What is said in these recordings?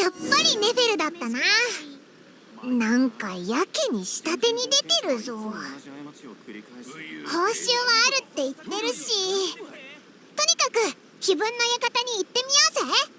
っぱりネフェルだったな。なんかやけに下手に出てるぞ。報酬はあるって言ってるし、とにかく気分の館に行ってみようぜ。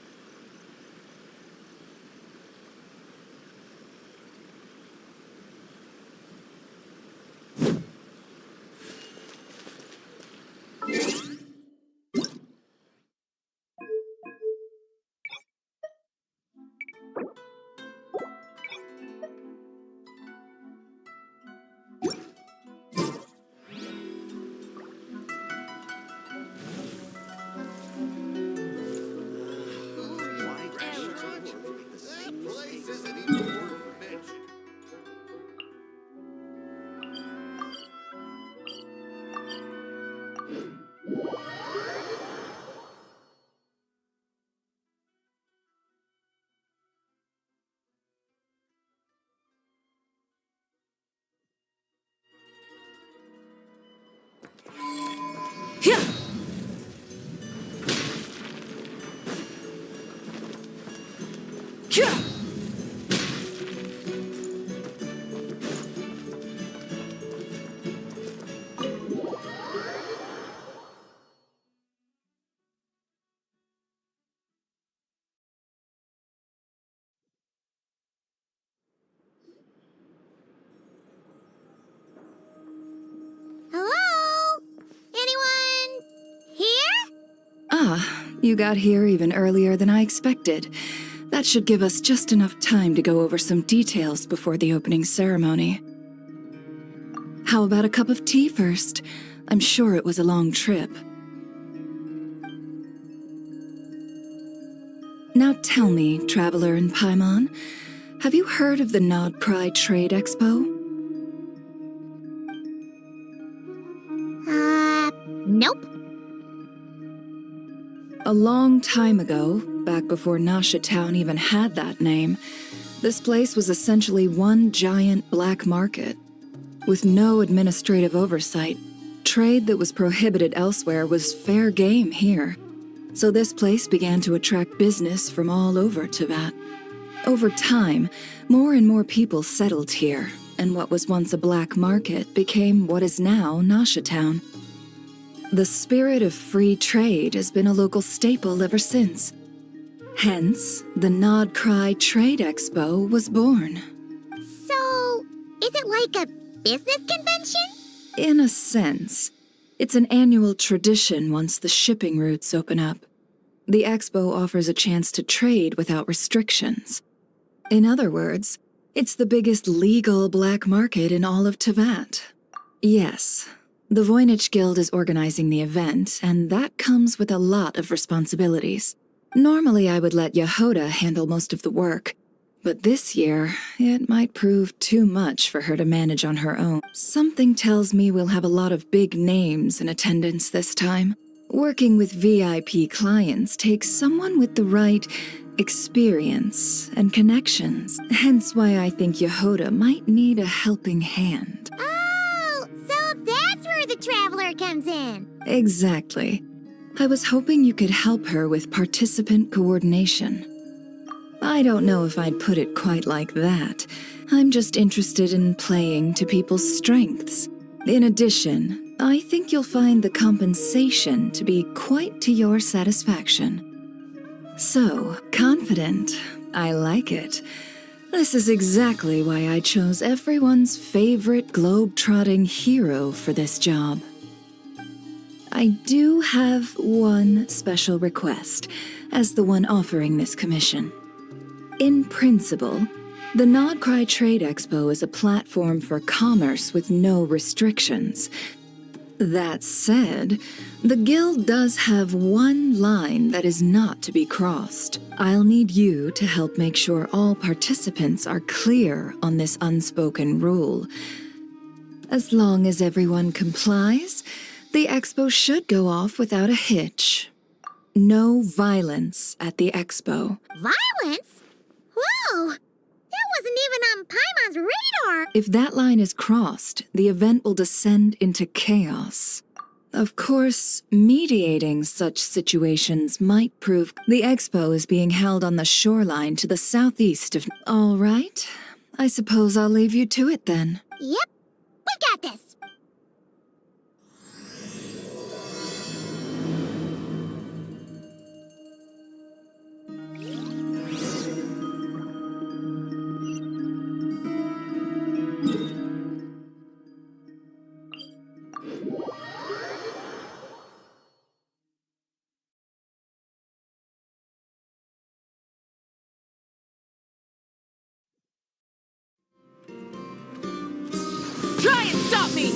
Hello? Anyone here? Ah, you got here even earlier than I expected. That should give us just enough time to go over some details before the opening ceremony. How about a cup of tea first? I'm sure it was a long trip. Now tell me, Traveler in Paimon, have you heard of the Nod Cry Trade Expo? Nope. A long time ago, back before Nasha Town even had that name, this place was essentially one giant black market. With no administrative oversight, trade that was prohibited elsewhere was fair game here. So this place began to attract business from all over Teyvat. Over time, more and more people settled here, and what was once a black market became what is now Nasha Town. The spirit of free trade has been a local staple ever since. Hence, the Nod Cry Trade Expo was born. So, is it like a business convention? In a sense. It's an annual tradition once the shipping routes open up. The expo offers a chance to trade without restrictions. In other words, it's the biggest legal black market in all of Teyvat. Yes, the Voynich Guild is organizing the event, and that comes with a lot of responsibilities. Normally I would let Yehoda handle most of the work, but this year, it might prove too much for her to manage on her own. Something tells me we'll have a lot of big names in attendance this time. Working with VIP clients takes someone with the right experience and connections. Hence why I think Yehoda might need a helping hand. Oh, so that's where the Traveler comes in. Exactly. I was hoping you could help her with participant coordination. I don't know if I'd put it quite like that. I'm just interested in playing to people's strengths. In addition, I think you'll find the compensation to be quite to your satisfaction. So, confident. I like it. This is exactly why I chose everyone's favorite globe-trotting hero for this job. I do have one special request, as the one offering this commission. In principle, the Nod Cry Trade Expo is a platform for commerce with no restrictions. That said, the Guild does have one line that is not to be crossed. I'll need you to help make sure all participants are clear on this unspoken rule. As long as everyone complies, the expo should go off without a hitch. No violence at the expo. Violence? Whoa! That wasn't even on Paimon's radar! If that line is crossed, the event will descend into chaos. Of course, mediating such situations might prove the expo is being held on the shoreline to the southeast of... All right. I suppose I'll leave you to it then. Yep, we got this. Try and stop me!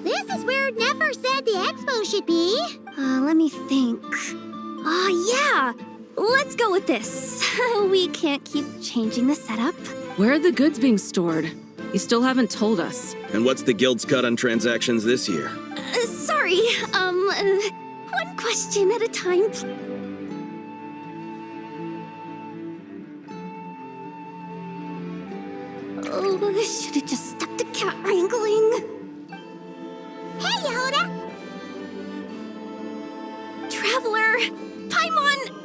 This is where Never said the expo should be. Let me think. Yeah! Let's go with this. We can't keep changing the setup. Where are the goods being stored? You still haven't told us. And what's the guild's cut on transactions this year? Sorry, one question at a time. Oh, I should have just stuck to cat wrangling. Hey, Yehuda! Traveler! Paimon!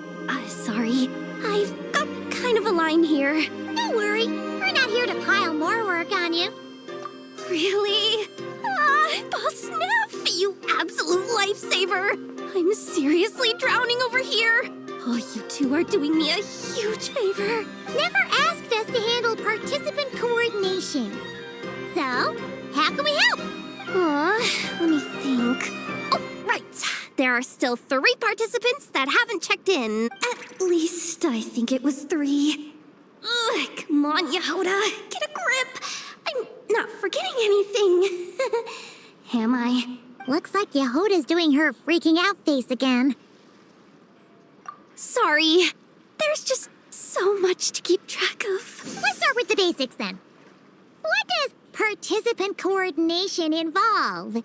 Sorry. I've got kind of a line here. Don't worry, we're not here to pile more work on you. Really? Boss Neff, you absolute lifesaver! I'm seriously drowning over here. Oh, you two are doing me a huge favor. Never asked us to handle participant coordination. So, how can we help? Let me think. Oh, right. There are still 3 participants that haven't checked in. At least I think it was 3. Ugh, come on, Yehuda. Get a grip. I'm not forgetting anything. Am I? Looks like Yehuda's doing her freaking out face again. Sorry. There's just so much to keep track of. Let's start with the basics then. What does participant coordination involve?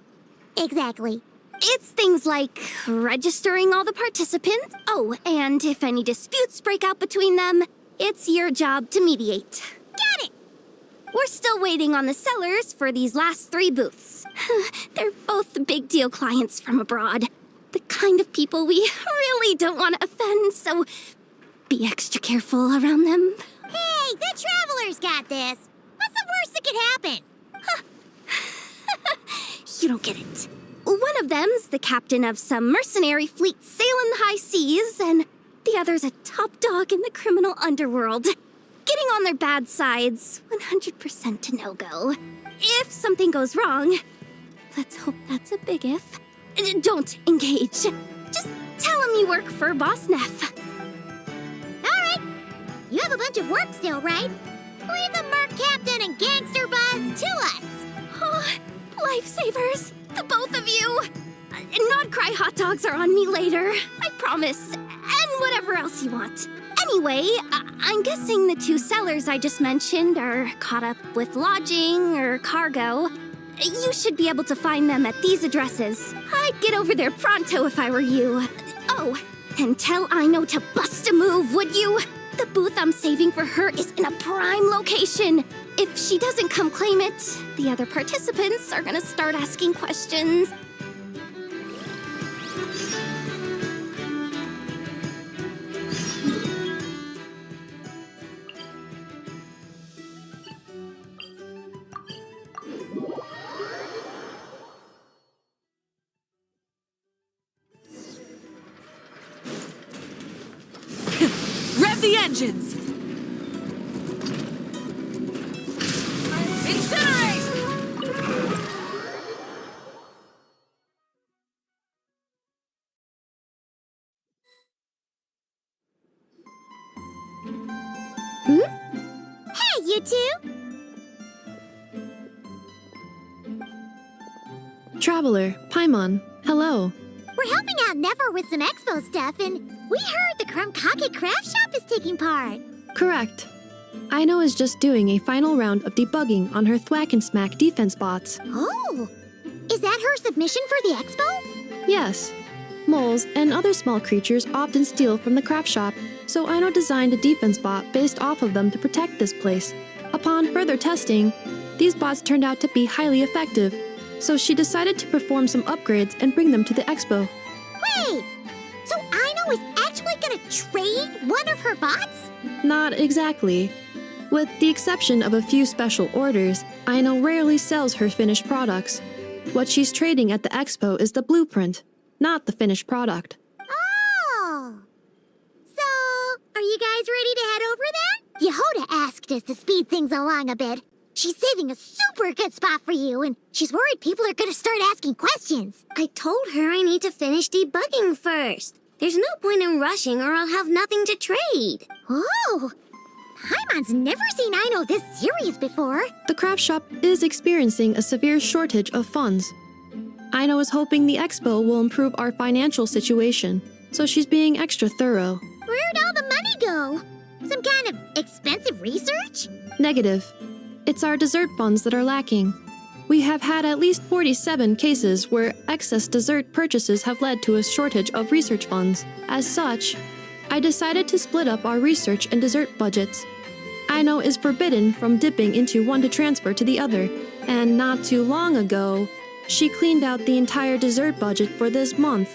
Exactly. It's things like registering all the participants. Oh, and if any disputes break out between them, it's your job to mediate. Got it! We're still waiting on the sellers for these last 3 booths. They're both big deal clients from abroad. The kind of people we really don't want to offend, so be extra careful around them. Hey, the Traveler's got this. What's the worst that could happen? You don't get it. One of them's the captain of some mercenary fleet sailing the high seas, and the other's a top dog in the criminal underworld. Getting on their bad sides, 100% a no-go. If something goes wrong, let's hope that's a big if, don't engage. Just tell him you work for Boss Neff. All right. You have a bunch of work still, right? Leave the Merc Captain and Gangster Buzz to us. Oh, lifesavers, the both of you. Not cry hot dogs are on me later, I promise. And whatever else you want. Anyway, I'm guessing the 2 sellers I just mentioned are caught up with lodging or cargo. You should be able to find them at these addresses. I'd get over there pronto if I were you. Oh, and tell Aino to bust a move, would you? The booth I'm saving for her is in a prime location. If she doesn't come claim it, the other participants are gonna start asking questions. Rev the engines! Incinerate! Hey, you two! Traveler, Paimon, hello. We're helping out Never with some expo stuff, and we heard the Krumkake craft shop is taking part. Correct. Aino is just doing a final round of debugging on her Thwack and Smack defense bots. Oh, is that her submission for the expo? Yes. Moles and other small creatures often steal from the craft shop, so Aino designed a defense bot based off of them to protect this place. Upon further testing, these bots turned out to be highly effective, so she decided to perform some upgrades and bring them to the expo. Wait, so Aino is actually gonna trade one of her bots? Not exactly. With the exception of a few special orders, Aino rarely sells her finished products. What she's trading at the expo is the blueprint, not the finished product. Oh. So, are you guys ready to head over then? Yehoda asked us to speed things along a bit. She's saving a super good spot for you, and she's worried people are gonna start asking questions. I told her I need to finish debugging first. There's no point in rushing or I'll have nothing to trade. Oh, Paimon's never seen Aino this serious before. The craft shop is experiencing a severe shortage of funds. Aino is hoping the expo will improve our financial situation, so she's being extra thorough. Where'd all the money go? Some kind of expensive research? Negative. It's our dessert funds that are lacking. We have had at least 47 cases where excess dessert purchases have led to a shortage of research funds. As such, I decided to split up our research and dessert budgets. Aino is forbidden from dipping into one to transfer to the other, and not too long ago, she cleaned out the entire dessert budget for this month.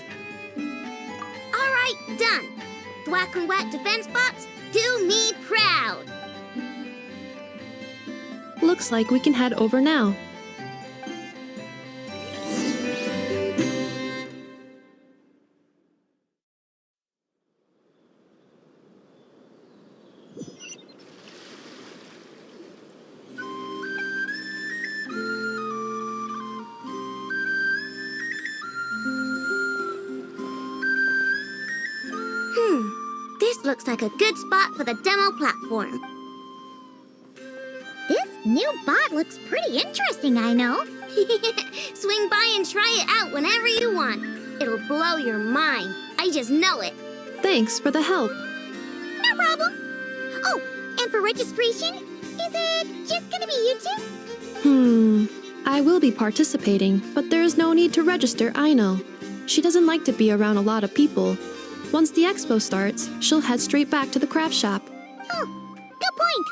All right, done. Thwack and Whack defense bots, do me proud. Looks like we can head over now. This looks like a good spot for the demo platform. This new bot looks pretty interesting, Aino. Swing by and try it out whenever you want. It'll blow your mind. I just know it. Thanks for the help. No problem. Oh, and for registration, is it just gonna be you two? I will be participating, but there is no need to register, Aino. She doesn't like to be around a lot of people. Once the expo starts, she'll head straight back to the craft shop. Oh, good point.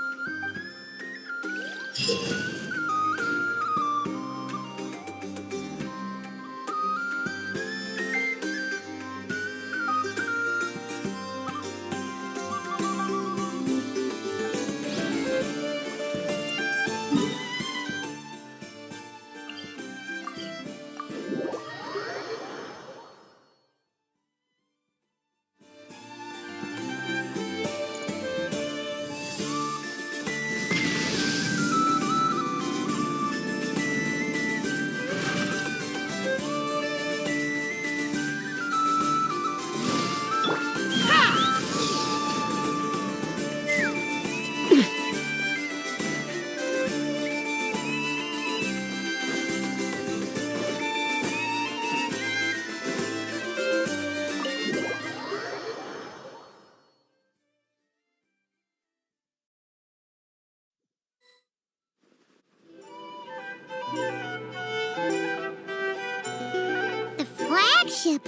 The flagship.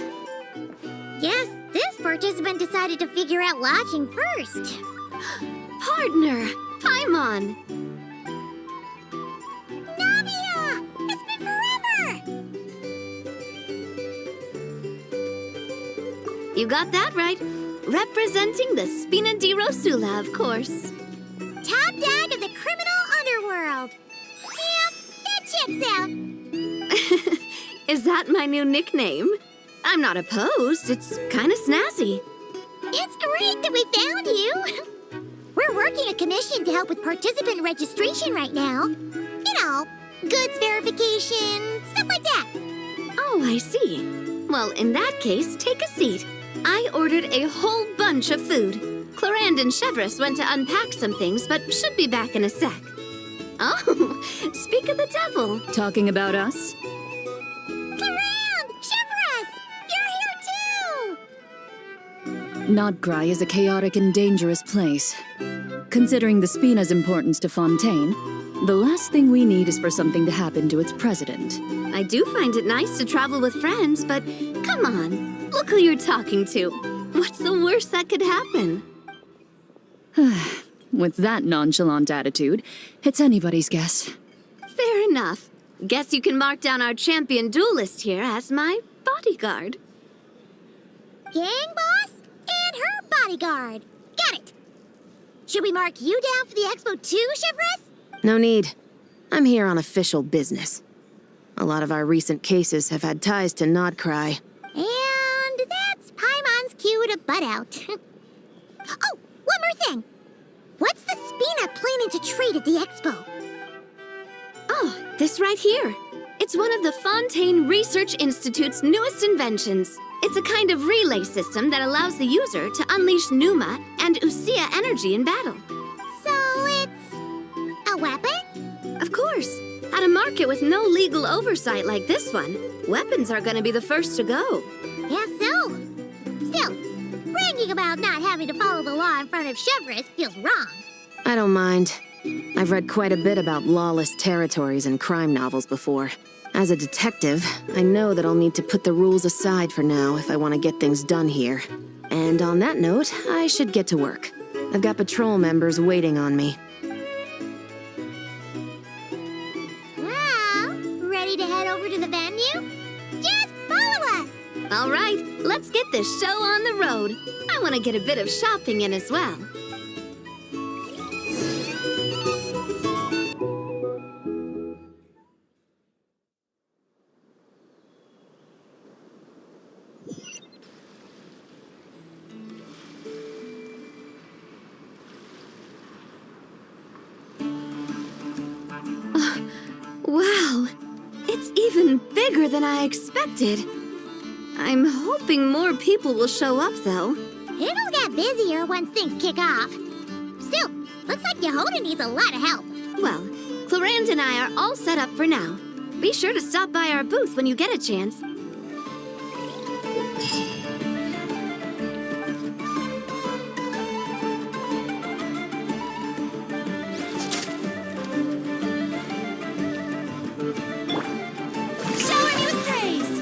Guess this participant decided to figure out lodging first. Partner, Paimon. Navia! It's been forever! You got that right. Representing the Spina di Rosula, of course. Top dog of the criminal underworld. Yeah, that checks out. Is that my new nickname? I'm not opposed. It's kind of snazzy. It's great that we found you. We're working a commission to help with participant registration right now. You know, goods verification, stuff like that. Oh, I see. Well, in that case, take a seat. I ordered a whole bunch of food. Clorand and Chevreuse went to unpack some things, but should be back in a sec. Oh, speak of the devil. Talking about us? Clorand! Chevreuse! You're here too! Nodgrai is a chaotic and dangerous place. Considering the Spina's importance to Fontaine, the last thing we need is for something to happen to its president. I do find it nice to travel with friends, but come on, look who you're talking to. What's the worst that could happen? With that nonchalant attitude, it's anybody's guess. Fair enough. Guess you can mark down our champion duelist here as my bodyguard. Gang boss and her bodyguard. Got it. Should we mark you down for the expo too, Shivers? No need. I'm here on official business. A lot of our recent cases have had ties to Nodcry. And that's Paimon's cue to butt out. Oh, one more thing. What's the Spina planning to trade at the expo? Oh, this right here. It's one of the Fontaine Research Institute's newest inventions. It's a kind of relay system that allows the user to unleash Numa and Usia energy in battle. So it's a weapon? Of course. At a market with no legal oversight like this one, weapons are going to be the first to go. Guess so. Still, bragging about not having to follow the law in front of Chevres feels wrong. I don't mind. I've read quite a bit about lawless territories and crime novels before. As a detective, I know that I'll need to put the rules aside for now if I want to get things done here. And on that note, I should get to work. I've got patrol members waiting on me. Well, ready to head over to the venue? Just follow us! All right, let's get this show on the road. I want to get a bit of shopping in as well. Wow, it's even bigger than I expected. I'm hoping more people will show up, though. It'll get busier once things kick off. Still, looks like Yehoda needs a lot of help. Well, Clarand and I are all set up for now. Be sure to stop by our booth when you get a chance. Shower me with praise!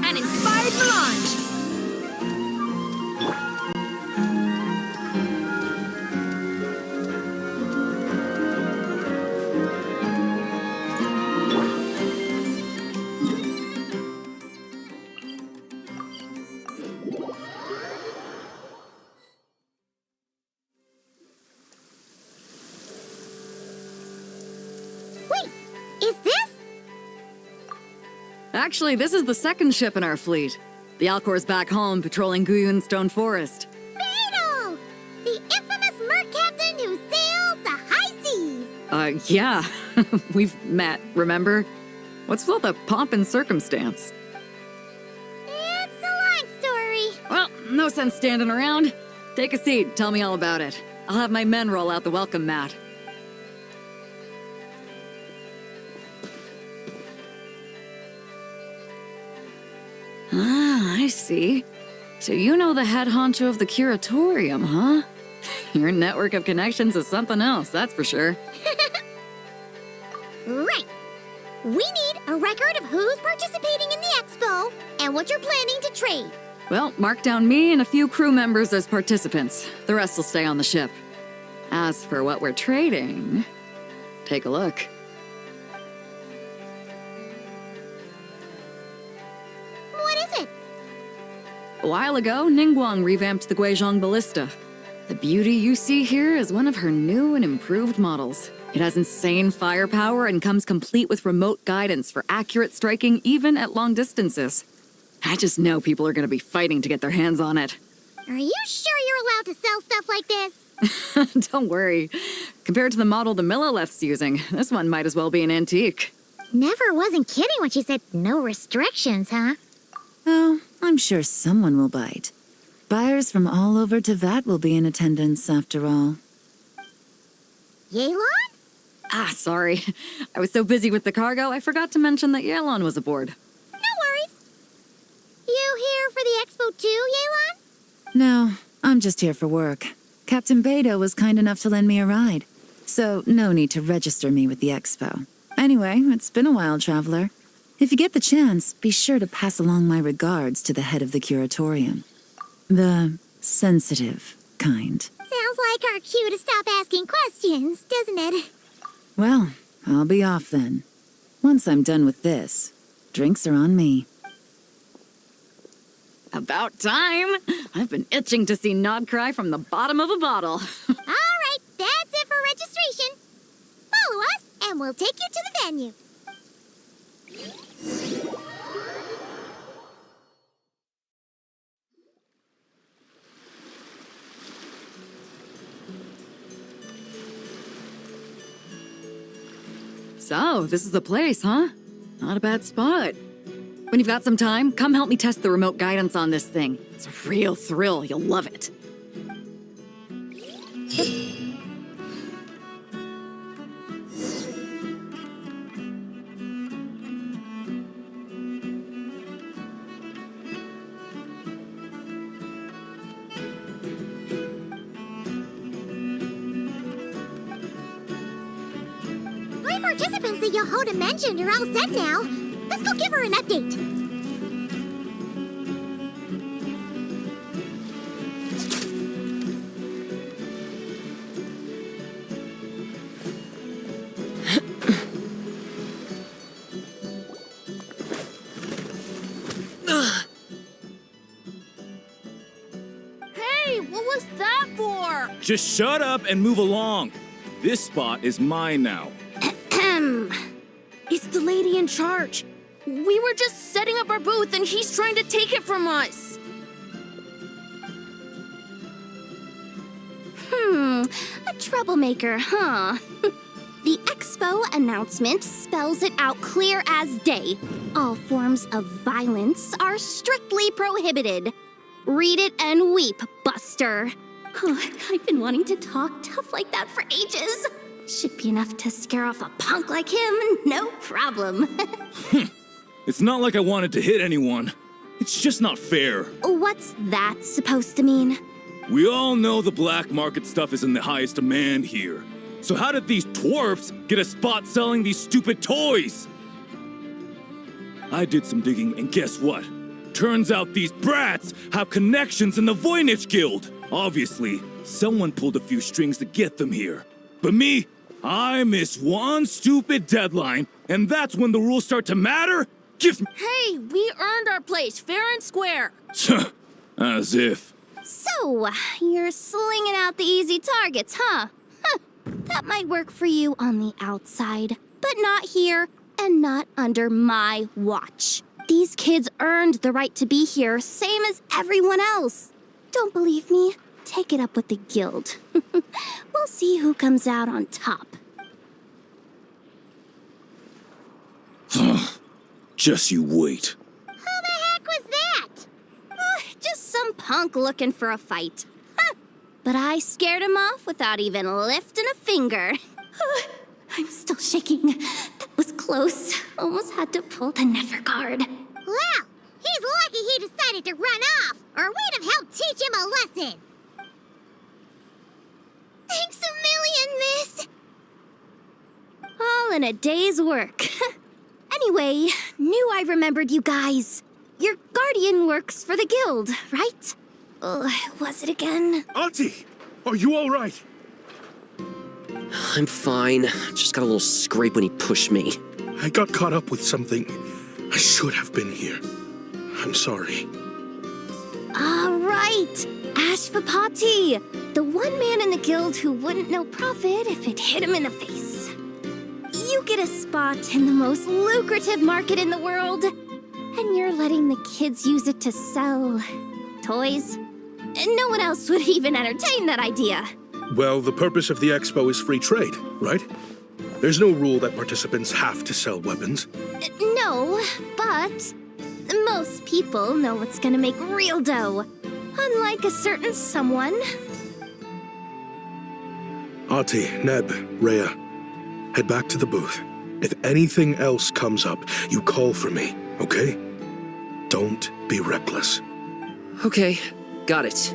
An inspired melange! Wait, is this? Actually, this is the second ship in our fleet. The Alcor's back home patrolling Guyun Stone Forest. Beidou! The infamous merc captain who sails the high seas! Yeah. We've met, remember? What's with all the pomp and circumstance? It's a long story. Well, no sense standing around. Take a seat, tell me all about it. I'll have my men roll out the welcome mat. Ah, I see. So you know the head honcho of the curatorium, huh? Your network of connections is something else, that's for sure. Right. We need a record of who's participating in the expo and what you're planning to trade. Well, mark down me and a few crew members as participants. The rest will stay on the ship. As for what we're trading, take a look. What is it? A while ago, Ningguang revamped the Guizhong Ballista. The beauty you see here is one of her new and improved models. It has insane firepower and comes complete with remote guidance for accurate striking even at long distances. I just know people are going to be fighting to get their hands on it. Are you sure you're allowed to sell stuff like this? Don't worry. Compared to the model the Millileft's using, this one might as well be an antique. Never wasn't kidding when she said no restrictions, huh? Oh, I'm sure someone will bite. Buyers from all over Teyvat will be in attendance, after all. Yelan? Ah, sorry. I was so busy with the cargo, I forgot to mention that Yelon was aboard. No worries. You expo too, Yelan? No, I'm just here for work. Captain Beto was kind enough to lend me a ride, so no need to register me with the expo. Anyway, it's been a while, Traveler. If you get the chance, be sure to pass along my regards to the head of the curatorium. The sensitive kind. Sounds like our cue to stop asking questions, doesn't it? Well, I'll be off then. Once I'm done with this, drinks are on me. About time! I've been itching to see Nod cry from the bottom of a bottle. All right, that's it for registration. Follow us, and we'll take you to the venue. So, this is the place, huh? Not a bad spot. When you've got some time, come help me test the remote guidance on this thing. It's a real thrill. You'll love it. My participants that Yehoda mentioned are all set now. Let's go give her an update. Hey, what was that for? Just shut up and move along. This spot is mine now. It's the lady in charge. We were just setting up our booth and he's trying to take it from us. A troublemaker, huh? The expo announcement spells it out clear as day. All forms of violence are strictly prohibited. Read it and weep, Buster. I've been wanting to talk tough like that for ages. Should be enough to scare off a punk like him, no problem. It's not like I wanted to hit anyone. It's just not fair. What's that supposed to mean? We all know the black market stuff is in the highest demand here. So how did these dwarfs get a spot selling these stupid toys? I did some digging, and guess what? Turns out these brats have connections in the Voynich Guild. Obviously, someone pulled a few strings to get them here. But me, I miss one stupid deadline, and that's when the rules start to matter? Give me... Hey, we earned our place fair and square. As if. So, you're slinging out the easy targets, huh? That might work for you on the outside, but not here and not under my watch. These kids earned the right to be here, same as everyone else. Don't believe me? Take it up with the guild. We'll see who comes out on top. Just you wait. Who the heck was that? Just some punk looking for a fight. But I scared him off without even lifting a finger. I'm still shaking. That was close. Almost had to pull the Never guard. Well, he's lucky he decided to run off, or we'd have helped teach him a lesson. Thanks a million, miss. All in a day's work. Anyway, knew I remembered you guys. Your guardian works for the guild, right? Was it again? Auntie, are you all right? I'm fine. Just got a little scrape when he pushed me. I got caught up with something. I should have been here. I'm sorry. Right. Ashvapati, the one man in the guild who wouldn't know profit if it hit him in the face. You get a spot in the most lucrative market in the world, and you're letting the kids use it to sell toys. No one else would even entertain that idea. Well, the purpose of the expo is free trade, right? There's no rule that participants have to sell weapons. No, but most people know what's gonna make real dough. Unlike a certain someone. Ati, Neb, Rhea, head back to the booth. If anything else comes up, you call for me, okay? Don't be reckless. Okay, got it.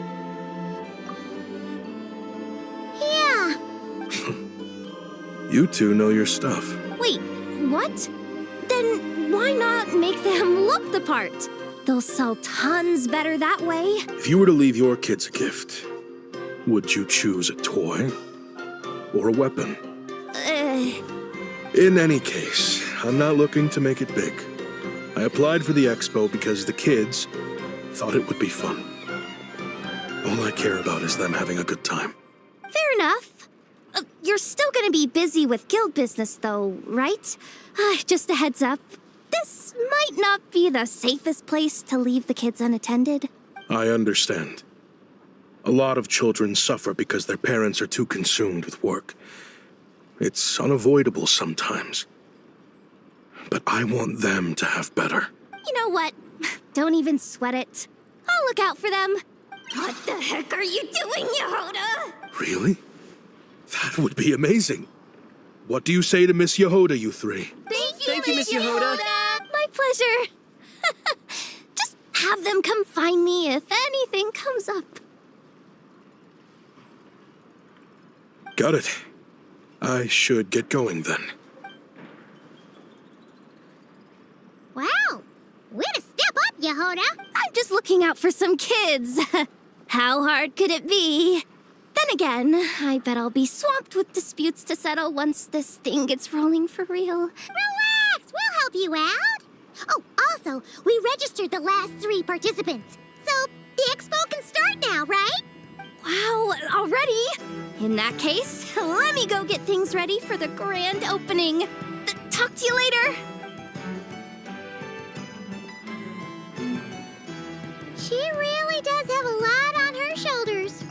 Yeah. You two know your stuff. Wait, what? Then why not make them look the part? They'll sell tons better that way. If you were to leave your kids a gift, would you choose a toy or a weapon? In any case, I'm not looking to make it big. I applied for the expo because the kids thought it would be fun. All I care about is them having a good time. Fair enough. You're still gonna be busy with guild business, though, right? Just a heads up. This might not be the safest place to leave the kids unattended. I understand. A lot of children suffer because their parents are too consumed with work. It's unavoidable sometimes. But I want them to have better. You know what? Don't even sweat it. I'll look out for them. What the heck are you doing, Yehoda? Really? That would be amazing. What do you say to Miss Yehoda, you three? Thank you, Miss Yehoda. My pleasure. Just have them come find me if anything comes up. Got it. I should get going then. Wow. Way to step up, Yehoda. I'm just looking out for some kids. How hard could it be? Then again, I bet I'll be swamped with disputes to settle once this thing gets rolling for real. Relax, we'll help you out. Oh, also, we registered the last 3 participants. So, the expo can start now, right? Wow, already? In that case, let me go get things ready for the grand opening. Talk to you later. She really does have a lot on her shoulders.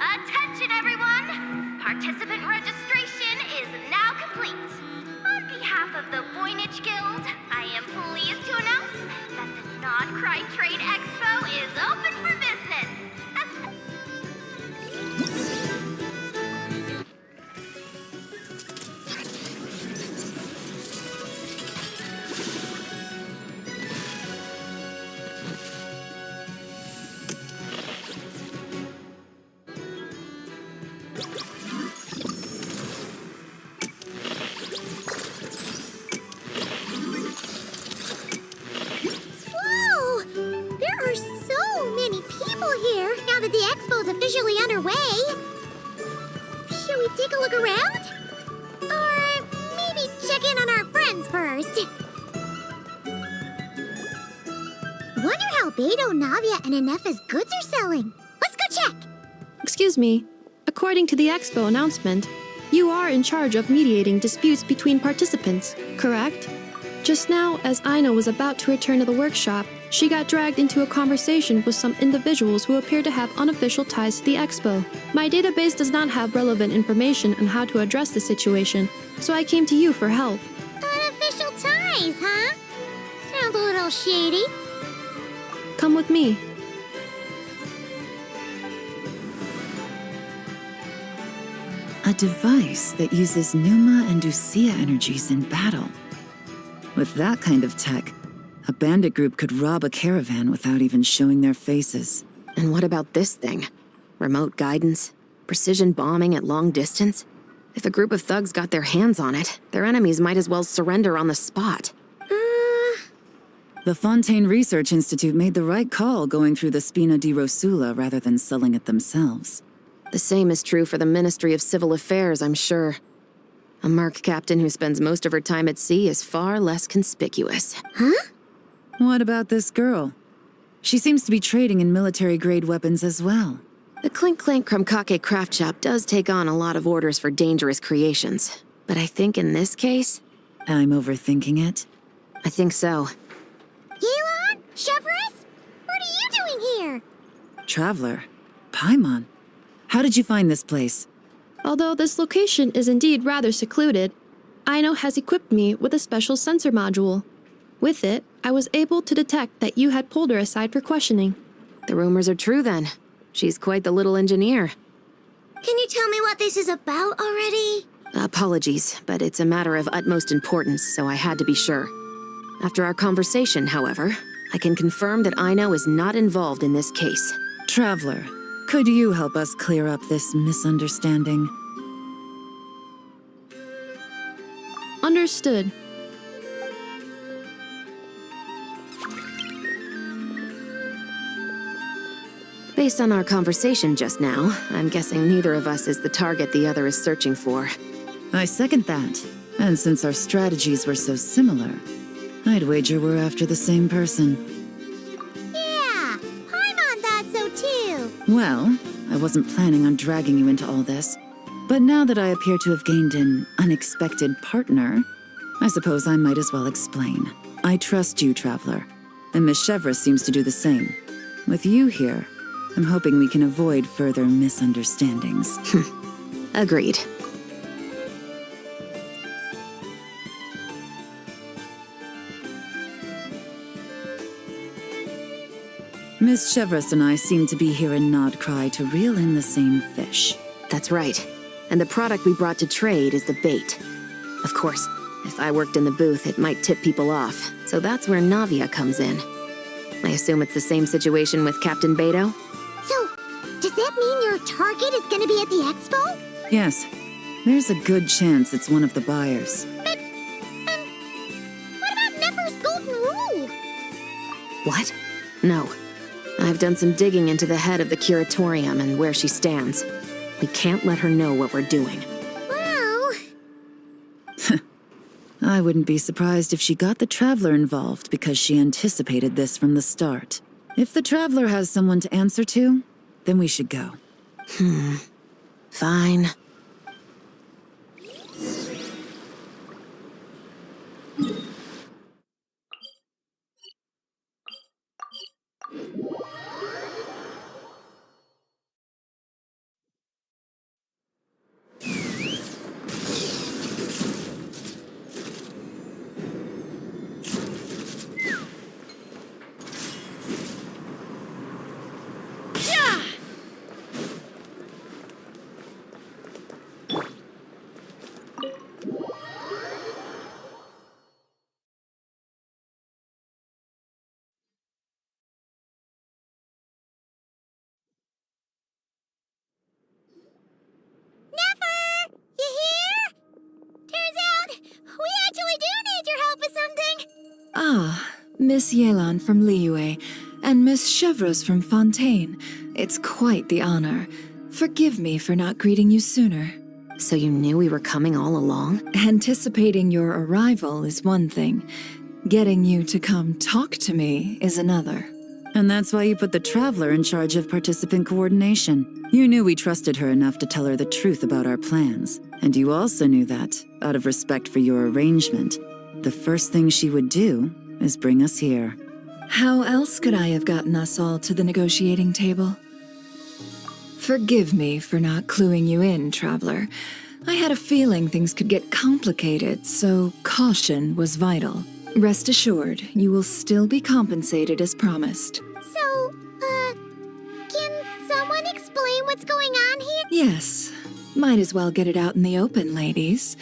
Attention, everyone! Participant registration is now complete. On behalf of the Voynich Guild, I am pleased to announce that the Non-Crime Trade Expo is open for business. Whoa! There are so many people here now that the expo's officially underway. Should we take a look around? Or maybe check in on our friends first? Wonder how Beto, Navia, and Ineffa's goods are selling. Let's go check! Excuse me. According to the expo announcement, you are in charge of mediating disputes between participants, correct? Just now, as Aina was about to return to the workshop, she got dragged into a conversation with some individuals who appear to have unofficial ties to the expo. My database does not have relevant information on how to address the situation, so I came to you for help. Unofficial ties, huh? Sounds a little shady. Come with me. A device that uses Numa and Ducia energies in battle. With that kind of tech, a bandit group could rob a caravan without even showing their faces. And what about this thing? Remote guidance? Precision bombing at long distance? If a group of thugs got their hands on it, their enemies might as well surrender on the spot. The Fontaine Research Institute made the right call going through the Spina di Rosula rather than selling it themselves. The same is true for the Ministry of Civil Affairs, I'm sure. A merc captain who spends most of her time at sea is far less conspicuous. Huh? What about this girl? She seems to be trading in military-grade weapons as well. The Clink Clank Krumkake craft shop does take on a lot of orders for dangerous creations. But I think in this case... I'm overthinking it? I think so. Yelan? Chevres? What are you doing here? Traveler? Paimon? How did you find this place? Although this location is indeed rather secluded, Aino has equipped me with a special sensor module. With it, I was able to detect that you had pulled her aside for questioning. The rumors are true then. She's quite the little engineer. Can you tell me what this is about already? Apologies, but it's a matter of utmost importance, so I had to be sure. After our conversation, however, I can confirm that Aino is not involved in this case. Traveler, could you help us clear up this misunderstanding? Understood. Based on our conversation just now, I'm guessing neither of us is the target the other is searching for. I second that. And since our strategies were so similar, I'd wager we're after the same person. Yeah, Paimon thought so too. Well, I wasn't planning on dragging you into all this, but now that I appear to have gained an unexpected partner, I suppose I might as well explain. I trust you, Traveler, and Miss Chevra seems to do the same. With you here, I'm hoping we can avoid further misunderstandings. Agreed. Miss Chevras and I seem to be here in Nodcry to reel in the same fish. That's right. And the product we brought to trade is the bait. Of course, if I worked in the booth, it might tip people off, so that's where Navia comes in. I assume it's the same situation with Captain Beto? So, does that mean your target is gonna be at the expo? Yes, there's a good chance it's one of the buyers. But, what about Nefer's golden rule? What? No. I've done some digging into the head of the curatorium and where she stands. We can't let her know what we're doing. Well... I wouldn't be surprised if she got the Traveler involved because she anticipated this from the start. If the Traveler has someone to answer to, then we should go. Fine. Ah, Miss Yelan from Liyue, and Miss Chevreuse from Fontaine. It's quite the honor. Forgive me for not greeting you sooner. So you knew we were coming all along? Anticipating your arrival is one thing. Getting you to come talk to me is another. And that's why you put the Traveler in charge of participant coordination. You knew we trusted her enough to tell her the truth about our plans. And you also knew that, out of respect for your arrangement, the first thing she would do is bring us here. How else could I have gotten us all to the negotiating table? Forgive me for not cluing you in, Traveler. I had a feeling things could get complicated, so caution was vital. Rest assured, you will still be compensated as promised. So, can someone explain what's going on here? Yes. Might as well get it out in the open, ladies.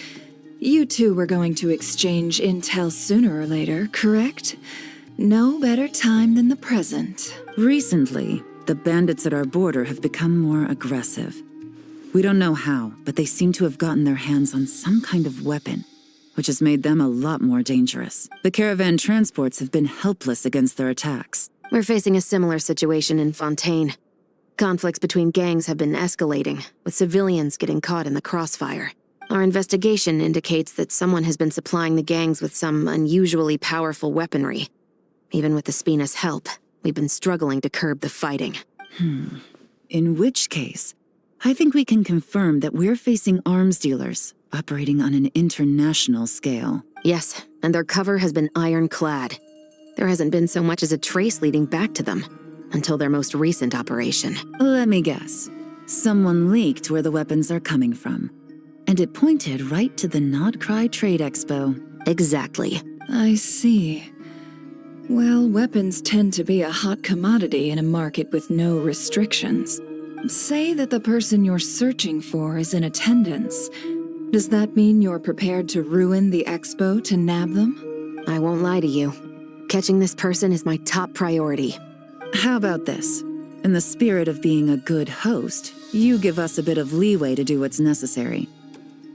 You two were going to exchange intel sooner or later, correct? No better time than the present. Recently, the bandits at our border have become more aggressive. We don't know how, but they seem to have gotten their hands on some kind of weapon, which has made them a lot more dangerous. The caravan transports have been helpless against their attacks. We're facing a similar situation in Fontaine. Conflicts between gangs have been escalating, with civilians getting caught in the crossfire. Our investigation indicates that someone has been supplying the gangs with some unusually powerful weaponry. Even with the Spina's help, we've been struggling to curb the fighting. In which case, I think we can confirm that we're facing arms dealers operating on an international scale. Yes, and their cover has been ironclad. There hasn't been so much as a trace leading back to them, until their most recent operation. Let me guess. Someone leaked where the weapons are coming from. And it pointed right to the Nodcry Trade Expo. Exactly. I see. Well, weapons tend to be a hot commodity in a market with no restrictions. Say that the person you're searching for is in attendance. Does that mean you're prepared to ruin the expo to nab them? I won't lie to you. Catching this person is my top priority. How about this? In the spirit of being a good host, you give us a bit of leeway to do what's necessary.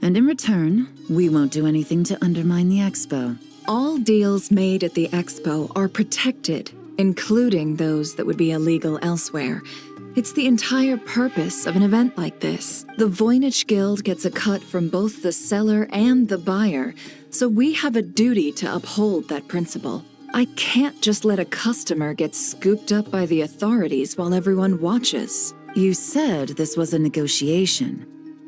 And in return, we won't do anything to undermine the expo. All deals made at the expo are protected, including those that would be illegal elsewhere. It's the entire purpose of an event like this. The Voynich Guild gets a cut from both the seller and the buyer, so we have a duty to uphold that principle. I can't just let a customer get scooped up by the authorities while everyone watches. You said this was a negotiation,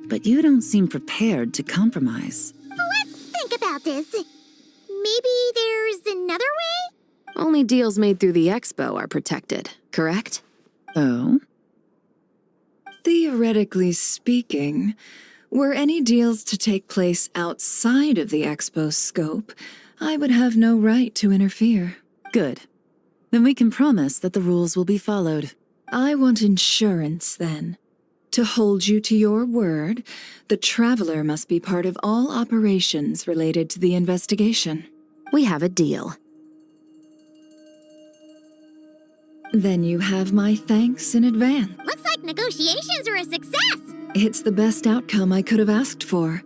but you don't seem prepared to compromise. Let's think about this. Maybe there's another way? Only deals made through the expo are protected, correct? Oh? Theoretically speaking, were any deals to take place outside of the expo's scope, I would have no right to interfere. Good. Then we can promise that the rules will be followed. I want insurance, then. To hold you to your word, the Traveler must be part of all operations related to the investigation. We have a deal. Then you have my thanks in advance. Looks like negotiations are a success! It's the best outcome I could have asked for.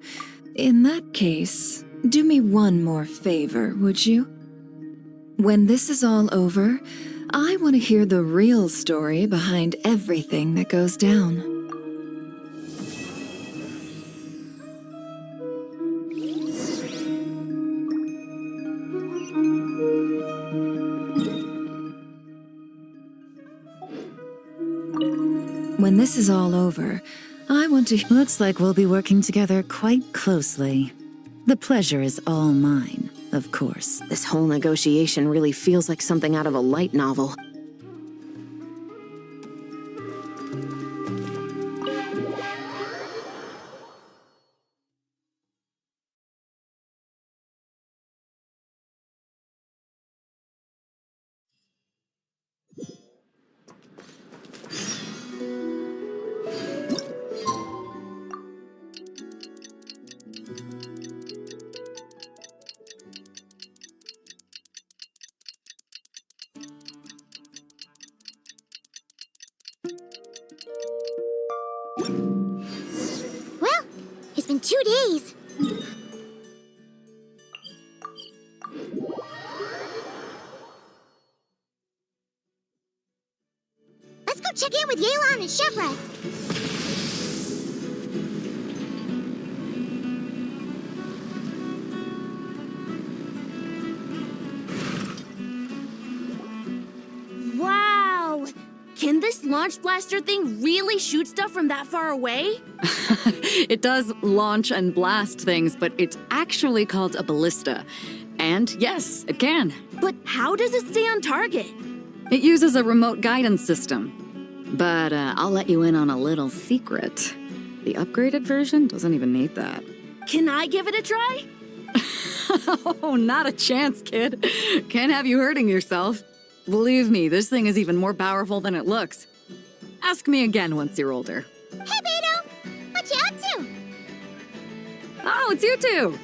In that case, do me one more favor, would you? When this is all over, I want to hear the real story behind everything that goes down. When this is all over, I want to... Looks like we'll be working together quite closely. The pleasure is all mine, of course. This whole negotiation really feels like something out of a light novel. Well, it's been 2 days. Let's go check in with Yelan and Chevres. Wow! Can this launch blaster thing really shoot stuff from that far away? It does launch and blast things, but it's actually called a ballista. And yes, it can. But how does it stay on target? It uses a remote guidance system. But I'll let you in on a little secret. The upgraded version doesn't even need that. Can I give it a try? Oh, not a chance, kid. Can't have you hurting yourself. Believe me, this thing is even more powerful than it looks. Ask me again once you're older. Hey, Beto! What you up to? Oh, it's you two!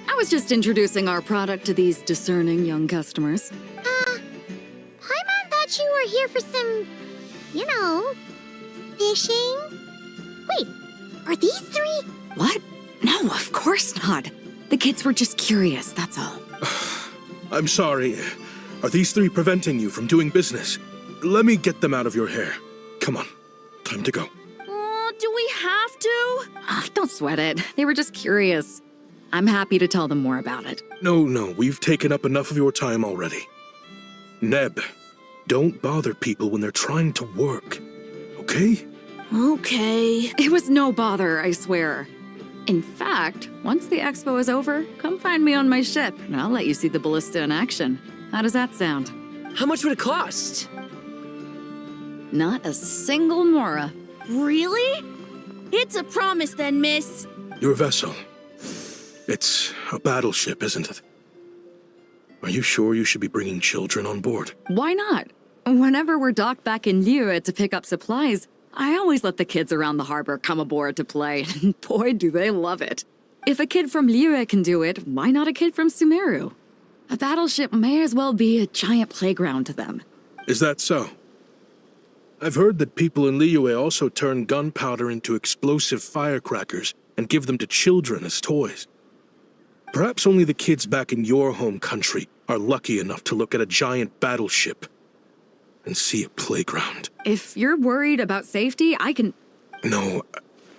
I was just introducing our product to these discerning young customers. Paimon thought you were here for some, fishing? Wait, are these 3? What? No, of course not. The kids were just curious, that's all. I'm sorry. Are these 3 preventing you from doing business? Let me get them out of your hair. Come on, time to go. Do we have to? Oh, don't sweat it. They were just curious. I'm happy to tell them more about it. No, we've taken up enough of your time already. Neb, don't bother people when they're trying to work, okay? Okay. It was no bother, I swear. In fact, once the expo is over, come find me on my ship, and I'll let you see the ballista in action. How does that sound? How much would it cost? Not a single mora. Really? It's a promise then, miss. Your vessel. It's a battleship, isn't it? Are you sure you should be bringing children on board? Why not? Whenever we're docked back in Liyue to pick up supplies, I always let the kids around the harbor come aboard to play, and boy, do they love it. If a kid from Liyue can do it, why not a kid from Sumeru? A battleship may as well be a giant playground to them. Is that so? I've heard that people in Liyue also turn gunpowder into explosive firecrackers and give them to children as toys. Perhaps only the kids back in your home country are lucky enough to look at a giant battleship and see a playground. If you're worried about safety, I can... No,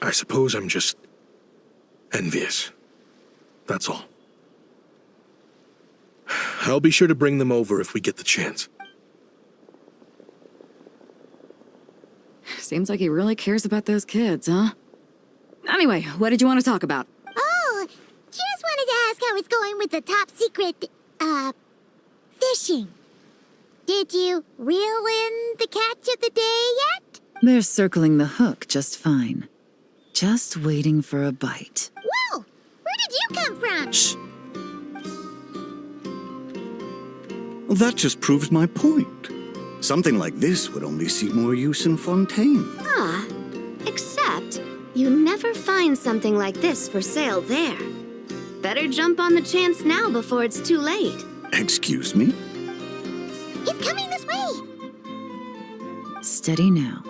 I suppose I'm just envious. That's all. I'll be sure to bring them over if we get the chance. Seems like he really cares about those kids, huh? Anyway, what did you want to talk about? Oh, just wanted to ask how it's going with the top secret, fishing. Did you reel in the catch of the day yet? They're circling the hook just fine. Just waiting for a bite. Whoa! Where did you come from? Shh. That just proves my point. Something like this would only see more use in Fontaine. Ah, except you never find something like this for sale there. Better jump on the chance now before it's too late. Excuse me? He's coming this way! Steady now.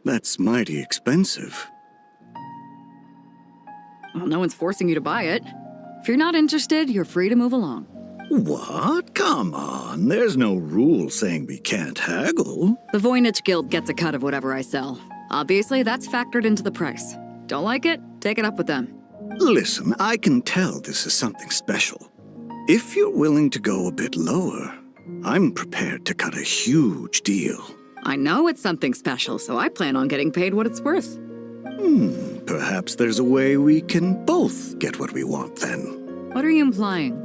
That's mighty expensive. Well, no one's forcing you to buy it. If you're not interested, you're free to move along. What? Come on. There's no rule saying we can't haggle. The Voynich Guild gets a cut of whatever I sell. Obviously, that's factored into the price. Don't like it? Take it up with them. Listen, I can tell this is something special. If you're willing to go a bit lower, I'm prepared to cut a huge deal. I know it's something special, so I plan on getting paid what it's worth. Perhaps there's a way we can both get what we want then. What are you implying?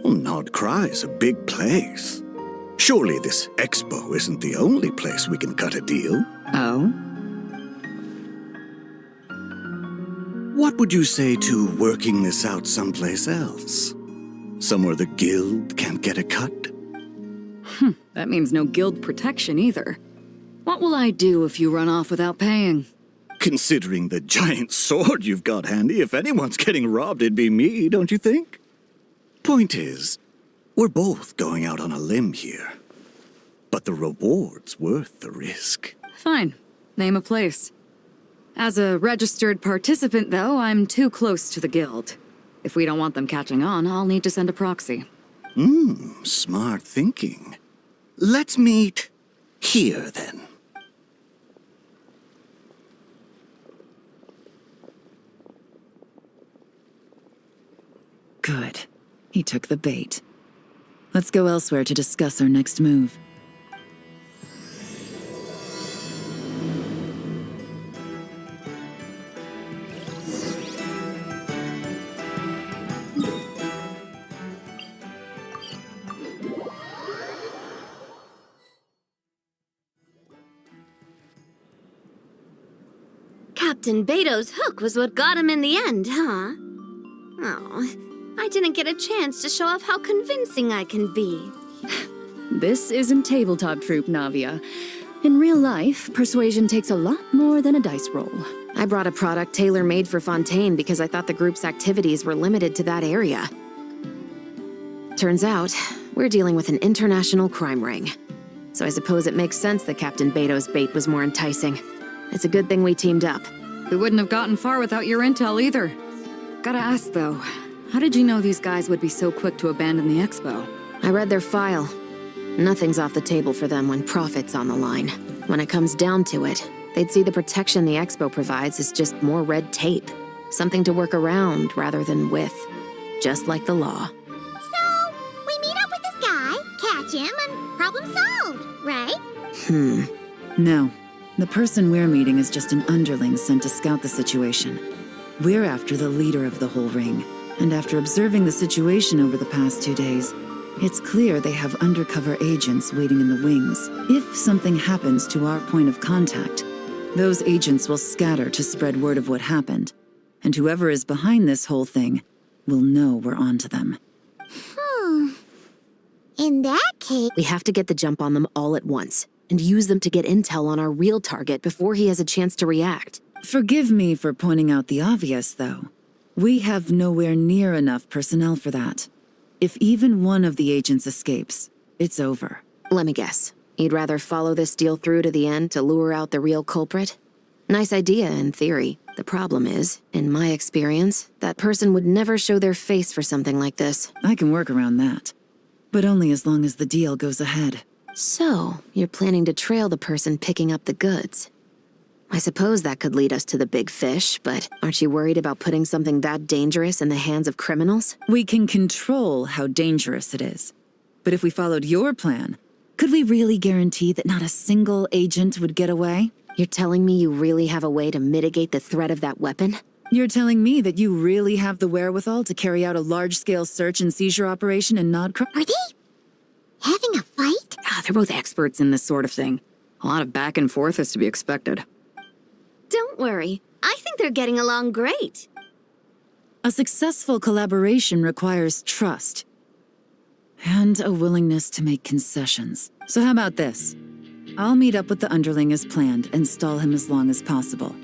Well, Nordkrai's a big place. Surely this expo isn't the only place we can cut a deal. Oh? What would you say to working this out someplace else? Somewhere the guild can't get a cut? That means no guild protection either. What will I do if you run off without paying? Considering the giant sword you've got handy, if anyone's getting robbed, it'd be me, don't you think? Point is, we're both going out on a limb here. But the reward's worth the risk. Fine. Name a place. As a registered participant, though, I'm too close to the guild. If we don't want them catching on, I'll need to send a proxy. Smart thinking. Let's meet here, then. Good. He took the bait. Let's go elsewhere to discuss our next move. Captain Beto's hook was what got him in the end, huh? Oh, I didn't get a chance to show off how convincing I can be. This isn't tabletop troop, Navia. In real life, persuasion takes a lot more than a dice roll. I brought a product tailor-made for Fontaine because I thought the group's activities were limited to that area. Turns out, we're dealing with an international crime ring. So I suppose it makes sense that Captain Beto's bait was more enticing. It's a good thing we teamed up. We wouldn't have gotten far without your intel either. Gotta ask, though, how did you know these guys would be so quick to abandon the expo? I read their file. Nothing's off the table for them when profit's on the line. When it comes down to it, they'd see the protection the expo provides as just more red tape. Something to work around rather than with. Just like the law. So, we meet up with this guy, catch him, and problem solved, right? No. The person we're meeting is just an underling sent to scout the situation. We're after the leader of the whole ring. And after observing the situation over the past 2 days, it's clear they have undercover agents waiting in the wings. If something happens to our point of contact, those agents will scatter to spread word of what happened. And whoever is behind this whole thing will know we're onto them. In that case... We have to get the jump on them all at once, and use them to get intel on our real target before he has a chance to react. Forgive me for pointing out the obvious, though. We have nowhere near enough personnel for that. If even one of the agents escapes, it's over. Let me guess. You'd rather follow this deal through to the end to lure out the real culprit? Nice idea, in theory. The problem is, in my experience, that person would never show their face for something like this. I can work around that. But only as long as the deal goes ahead. So, you're planning to trail the person picking up the goods. I suppose that could lead us to the big fish, but aren't you worried about putting something that dangerous in the hands of criminals? We can control how dangerous it is. But if we followed your plan, could we really guarantee that not a single agent would get away? You're telling me you really have a way to mitigate the threat of that weapon? You're telling me that you really have the wherewithal to carry out a large-scale search and seizure operation in Nodcrow? Are they having a fight? They're both experts in this sort of thing. A lot of back and forth is to be expected. Don't worry. I think they're getting along great. A successful collaboration requires trust. And a willingness to make concessions. So how about this? I'll meet up with the underling as planned and stall him as long as possible.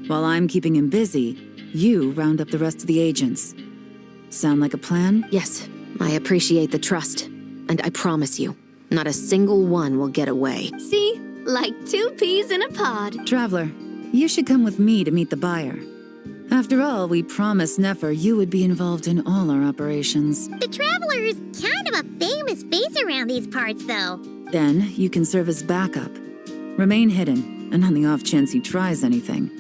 While I'm keeping him busy, you round up the rest of the agents. Sound like a plan? Yes, I appreciate the trust. And I promise you, not a single one will get away. See? Like 2 peas in a pod. Traveler, you should come with me to meet the buyer. After all, we promised Nefer you would be involved in all our operations. The Traveler is kind of a famous face around these parts, though. Then you can serve as backup. Remain hidden, and on the off chance he tries anything,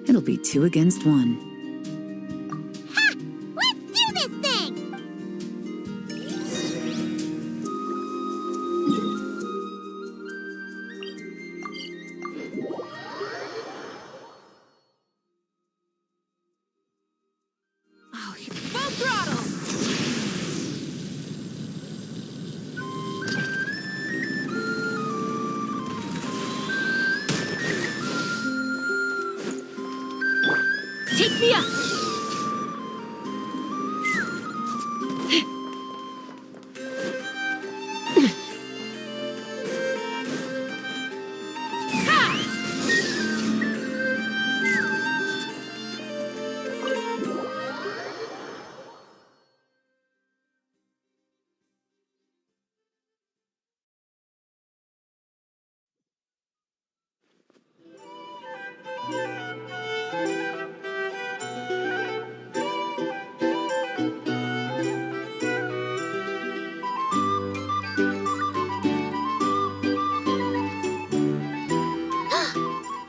it'll be 2 against 1. Ha! Let's do this thing! Oh, full throttle! Take me up!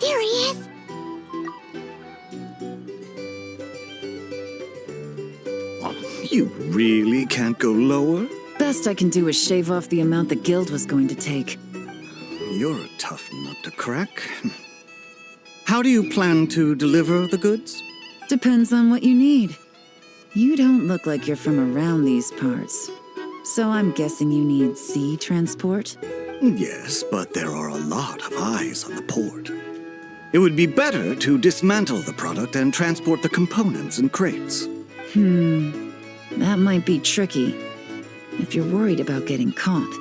There he is! You really can't go lower? Best I can do is shave off the amount the guild was going to take. You're a tough nut to crack. How do you plan to deliver the goods? Depends on what you need. You don't look like you're from around these parts. So I'm guessing you need sea transport? Yes, but there are a lot of eyes on the port. It would be better to dismantle the product and transport the components in crates. That might be tricky. If you're worried about getting caught,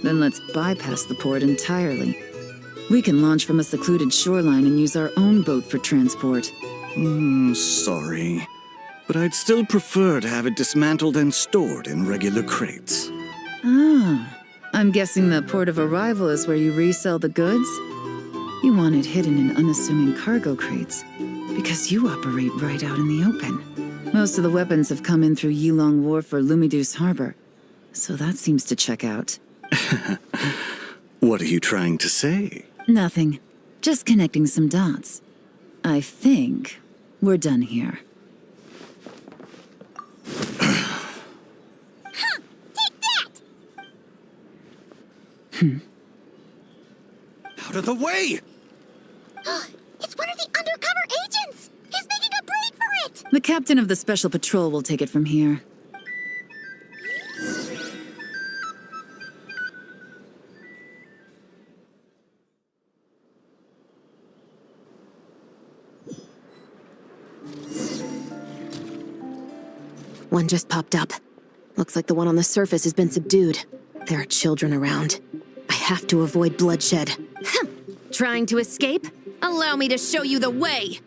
then let's bypass the port entirely. We can launch from a secluded shoreline and use our own boat for transport. Sorry. But I'd still prefer to have it dismantled and stored in regular crates. Ah, I'm guessing the port of arrival is where you resell the goods? You want it hidden in unassuming cargo crates, because you operate right out in the open. Most of the weapons have come in through Yilong Wharf or Lumideus Harbor, so that seems to check out. What are you trying to say? Nothing. Just connecting some dots. I think we're done here. Take that! Out of the way! It's one of the undercover agents! He's making a break for it! The captain of the Special Patrol will take it from here. One just popped up. Looks like the one on the surface has been subdued. There are children around. I have to avoid bloodshed. Trying to escape? Allow me to show you the way!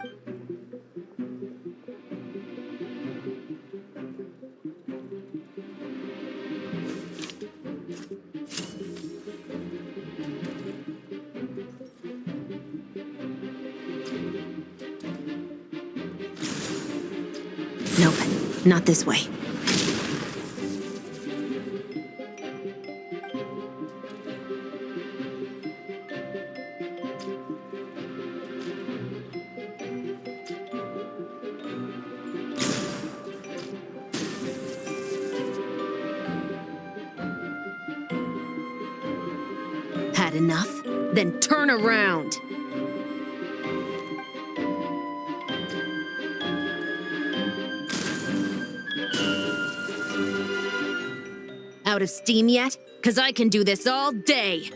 Nope, not this way. Had enough? Then turn around! Out of steam yet? 'Cause I can do this all day!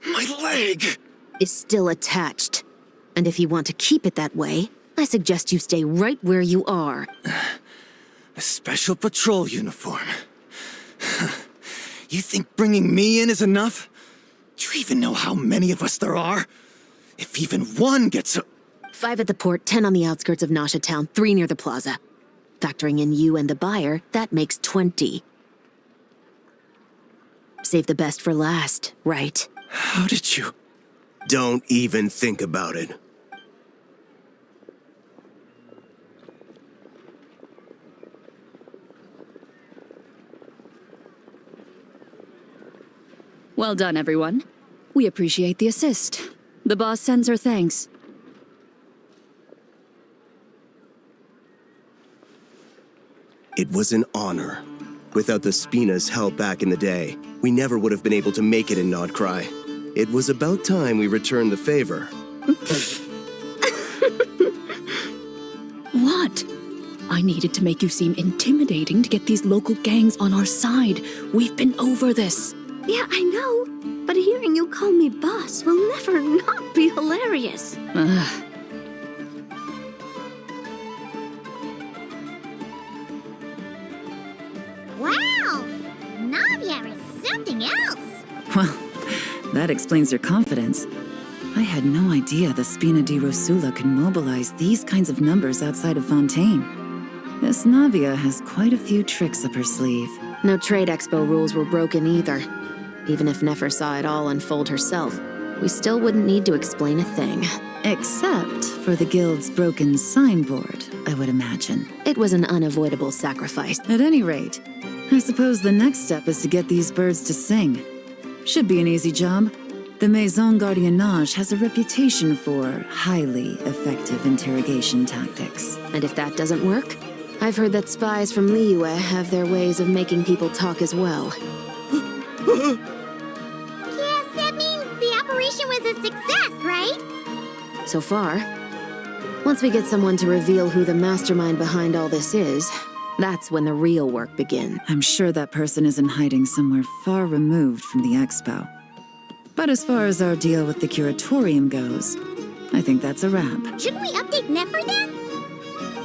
My leg! Is still attached. And if you want to keep it that way, I suggest you stay right where you are. A special patrol uniform. You think bringing me in is enough? Do you even know how many of us there are? If even one gets a... 5 at the port, 10 on the outskirts of Nasha Town, 3 near the plaza. Factoring in you and the buyer, that makes 20. Save the best for last, right? How did you... Don't even think about it. Well done, everyone. We appreciate the assist. The boss sends her thanks. It was an honor. Without the Spina's help back in the day, we never would have been able to make it in Nodcry. It was about time we returned the favor. What? I needed to make you seem intimidating to get these local gangs on our side. We've been over this. Yeah, I know. But hearing you call me boss will never not be hilarious. Wow! Navia is something else! Well, that explains her confidence. I had no idea the Spina di Rosula could mobilize these kinds of numbers outside of Fontaine. This Navia has quite a few tricks up her sleeve. No trade expo rules were broken either. Even if Nefer saw it all unfold herself, we still wouldn't need to explain a thing. Except for the guild's broken signboard, I would imagine. It was an unavoidable sacrifice. At any rate, I suppose the next step is to get these birds to sing. Should be an easy job. The Maison Gardiennage has a reputation for highly effective interrogation tactics. And if that doesn't work, I've heard that spies from Liyue have their ways of making people talk as well. Yes, that means the operation was a success, right? So far. Once we get someone to reveal who the mastermind behind all this is, that's when the real work begins. I'm sure that person is in hiding somewhere far removed from the expo. But as far as our deal with the curatorium goes, I think that's a wrap. Shouldn't we update Nefer then?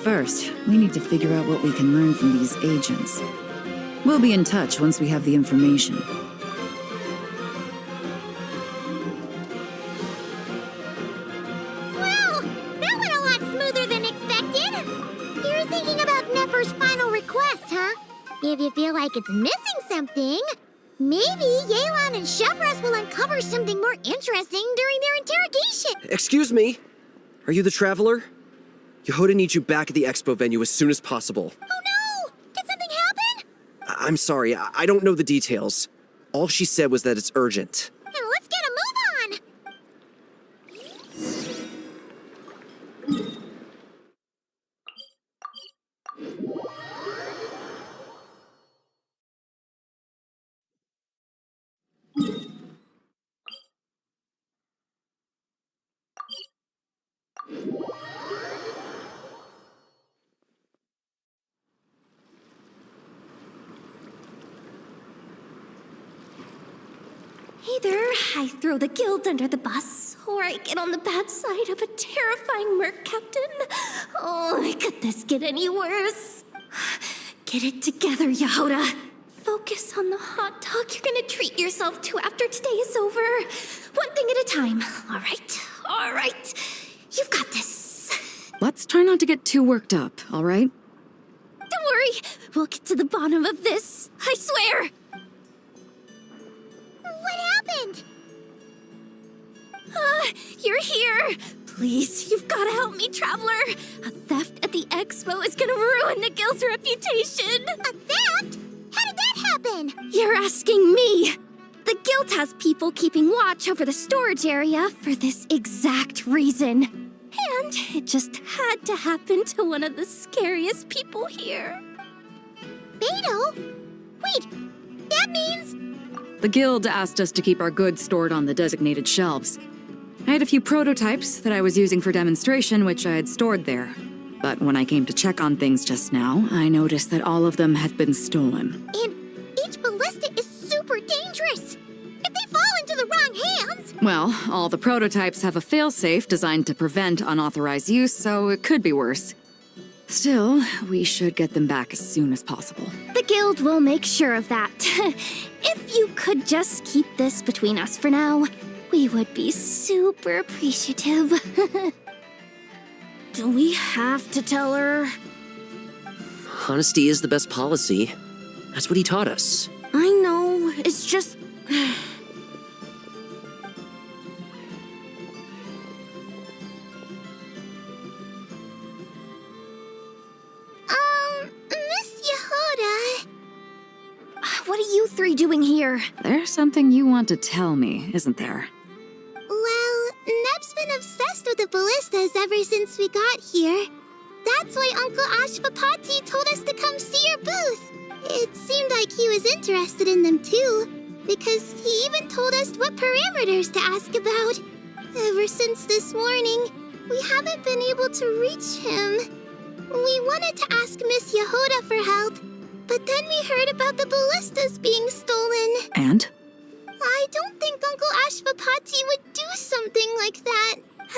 First, we need to figure out what we can learn from these agents. We'll be in touch once we have the information. Well, that went a lot smoother than expected. You're thinking about Nefer's final request, huh? If you feel like it's missing something, maybe Yelan and Chevros will uncover something more interesting during their interrogation. Excuse me? Are you the Traveler? Yehoda needs you back at the expo venue as soon as possible. Oh no! Did something happen? I'm sorry, I don't know the details. All she said was that it's urgent. Then let's get a move on! Either I throw the guild under the bus, or I get on the bad side of a terrifying merc captain. Oh, could this get any worse? Get it together, Yehoda. Focus on the hot dog you're gonna treat yourself to after today is over. one thing at a time. All right. You've got this. Let's try not to get too worked up, all right? Don't worry. We'll get to the bottom of this. I swear. What happened? You're here. Please, you've got to help me, Traveler. A theft at the expo is gonna ruin the guild's reputation. A theft? How did that happen? You're asking me. The guild has people keeping watch over the storage area for this exact reason. And it just had to happen to one of the scariest people here. Beto? Wait, that means... The guild asked us to keep our goods stored on the designated shelves. I had a few prototypes that I was using for demonstration, which I had stored there. But when I came to check on things just now, I noticed that all of them had been stolen. And each ballista is super dangerous. If they fall into the wrong hands... Well, all the prototypes have a failsafe designed to prevent unauthorized use, so it could be worse. Still, we should get them back as soon as possible. The guild will make sure of that. If you could just keep this between us for now, we would be super appreciative. Do we have to tell her? Honesty is the best policy. That's what he taught us. I know, it's just... Miss Yehoda... What are you three doing here? There's something you want to tell me, isn't there? Well, Neb's been obsessed with the ballistas ever since we got here. That's why Uncle Ashvapati told us to come see your booth. It seemed like he was interested in them too, because he even told us what parameters to ask about. Ever since this morning, we haven't been able to reach him. We wanted to ask Miss Yehoda for help, but then we heard about the ballistas being stolen. And? I don't think Uncle Ashvapati would do something like that.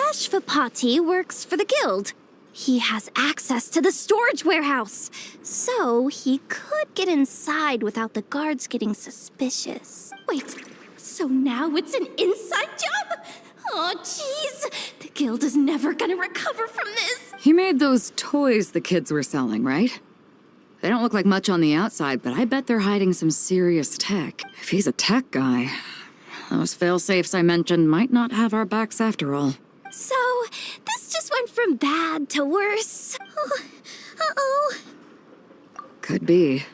Ashvapati works for the guild. He has access to the storage warehouse, so he could get inside without the guards getting suspicious. Wait, so now it's an inside job? Oh, jeez. The guild is never gonna recover from this. He made those toys the kids were selling, right? They don't look like much on the outside, but I bet they're hiding some serious tech. If he's a tech guy, those fail-safes I mentioned might not have our backs after all. So, this just went from bad to worse. Uh-oh. Could be.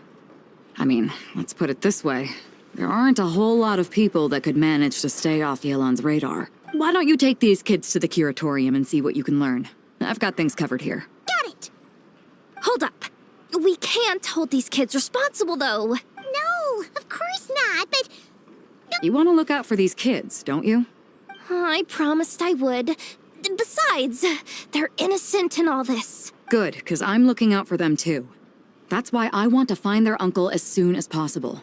I mean, let's put it this way. There aren't a whole lot of people that could manage to stay off Yelan's radar. Why don't you take these kids to the curatorium and see what you can learn? I've got things covered here. Got it! Hold up. We can't hold these kids responsible, though. No, of course not, but... You want to look out for these kids, don't you? I promised I would. Besides, they're innocent in all this. Good, because I'm looking out for them too. That's why I want to find their uncle as soon as possible.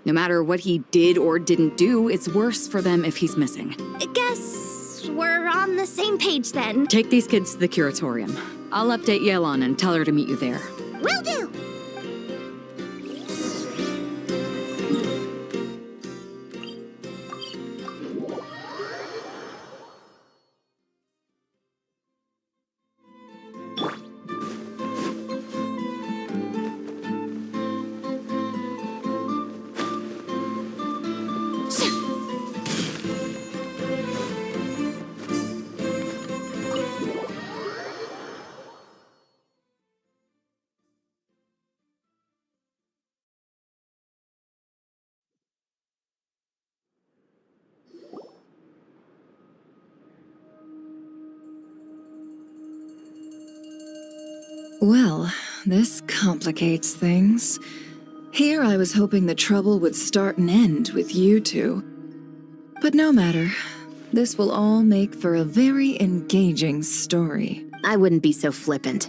No matter what he did or didn't do, it's worse for them if he's missing. I guess we're on the same page then. Take these kids to the curatorium. I'll update Yelan and tell her to meet you there. Will do! Well, this complicates things. Here I was hoping the trouble would start and end with you two. But no matter. This will all make for a very engaging story. I wouldn't be so flippant.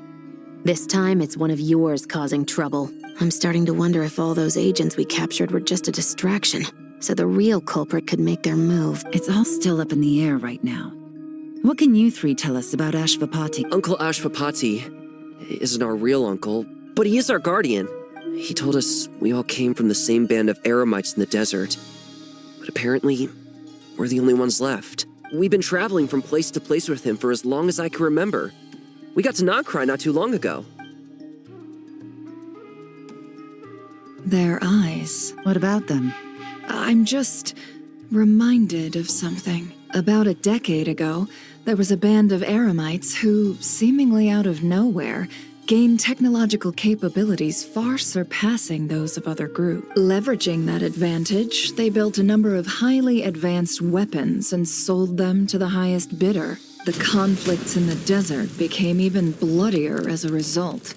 This time, it's one of yours causing trouble. I'm starting to wonder if all those agents we captured were just a distraction, so the real culprit could make their move. It's all still up in the air right now. What can you three tell us about Ashvapati? Uncle Ashvapati isn't our real uncle, but he is our guardian. He told us we all came from the same band of eremites in the desert. But apparently, We're the only ones left. We've been traveling from place to place with him for as long as I can remember. We got to Nodcry not too long ago. Their eyes. What about them? I'm just reminded of something. About a decade ago, there was a band of Eremites who, seemingly out of nowhere, gained technological capabilities far surpassing those of other groups. Leveraging that advantage, they built a number of highly advanced weapons and sold them to the highest bidder. The conflicts in the desert became even bloodier as a result.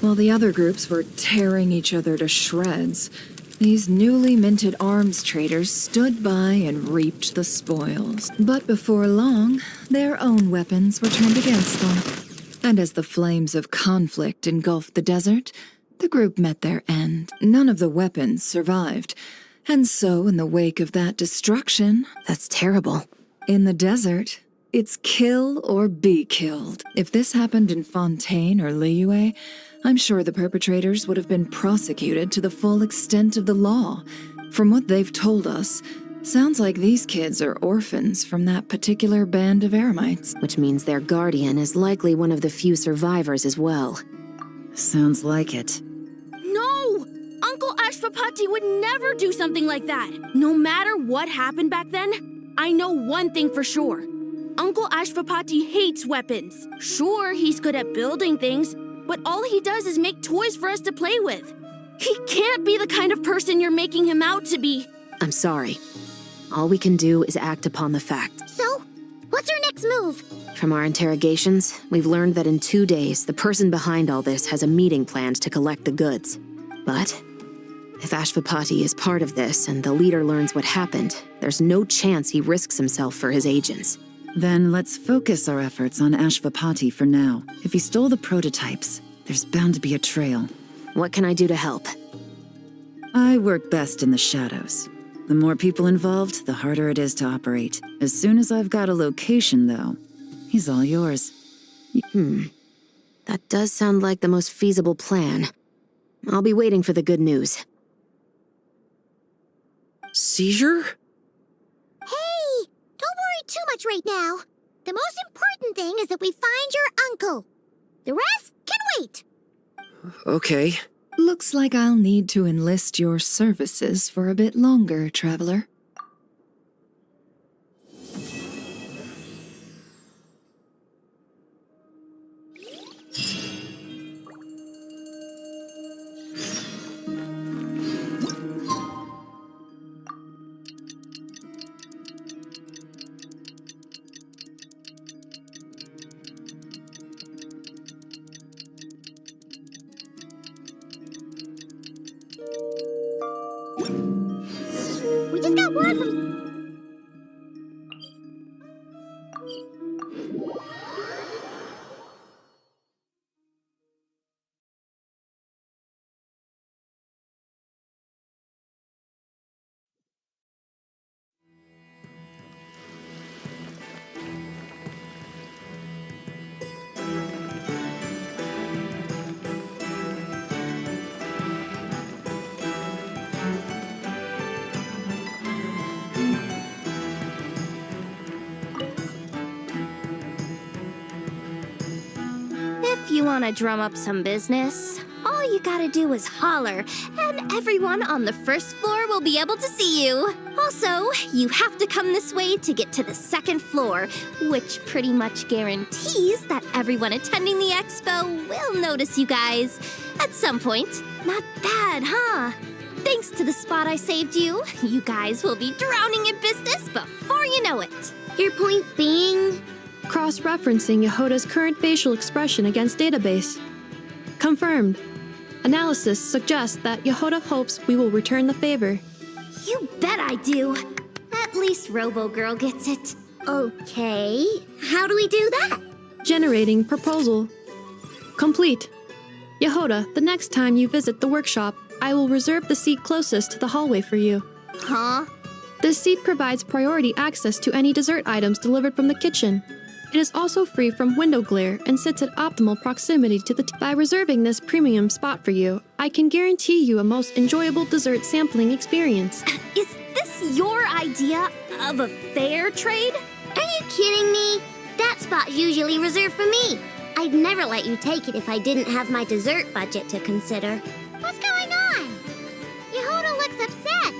While the other groups were tearing each other to shreds, these newly minted arms traders stood by and reaped the spoils. But before long, their own weapons were turned against them. And as the flames of conflict engulfed the desert, the group met their end. None of the weapons survived. And so, in the wake of that destruction... That's terrible. In the desert, it's kill or be killed. If this happened in Fontaine or Liyue, I'm sure the perpetrators would have been prosecuted to the full extent of the law. From what they've told us, sounds like these kids are orphans from that particular band of Eremites. Which means their guardian is likely one of the few survivors as well. Sounds like it. No! Uncle Ashvapati would never do something like that. No matter what happened back then, I know one thing for sure. Uncle Ashvapati hates weapons. Sure, he's good at building things, but all he does is make toys for us to play with. He can't be the kind of person you're making him out to be. I'm sorry. All we can do is act upon the fact. So, what's our next move? From our interrogations, we've learned that in 2 days, the person behind all this has a meeting planned to collect the goods. But if Ashvapati is part of this and the leader learns what happened, there's no chance he risks himself for his agents. Then let's focus our efforts on Ashvapati for now. If he stole the prototypes, there's bound to be a trail. What can I do to help? I work best in the shadows. The more people involved, the harder it is to operate. As soon as I've got a location, though, he's all yours. That does sound like the most feasible plan. I'll be waiting for the good news. Seizure? Hey, don't worry too much right now. The most important thing is that we find your uncle. The rest can wait. Okay. Looks like I'll need to enlist your services for a bit longer, traveler. We just got word from... If you want to drum up some business, all you gotta do is holler, and everyone on the first floor will be able to see you. Also, you have to come this way to get to the second floor, which pretty much guarantees that everyone attending the expo will notice you guys at some point. Not bad, huh? Thanks to the spot I saved you, you guys will be drowning in business before you know it. Your point being... Cross-referencing Yehoda's current facial expression against database. Confirmed. Analysis suggests that Yehoda hopes we will return the favor. You bet I do. At least Robo-Girl gets it. Okay, how do we do that? Generating proposal. Complete. Yehoda, the next time you visit the workshop, I will reserve the seat closest to the hallway for you. Huh? This seat provides priority access to any dessert items delivered from the kitchen. It is also free from window glare and sits at optimal proximity to the By reserving this premium spot for you, I can guarantee you a most enjoyable dessert sampling experience. Is this your idea of a fair trade? Are you kidding me? That spot's usually reserved for me. I'd never let you take it if I didn't have my dessert budget to consider. What's going on? Yehuda looks upset.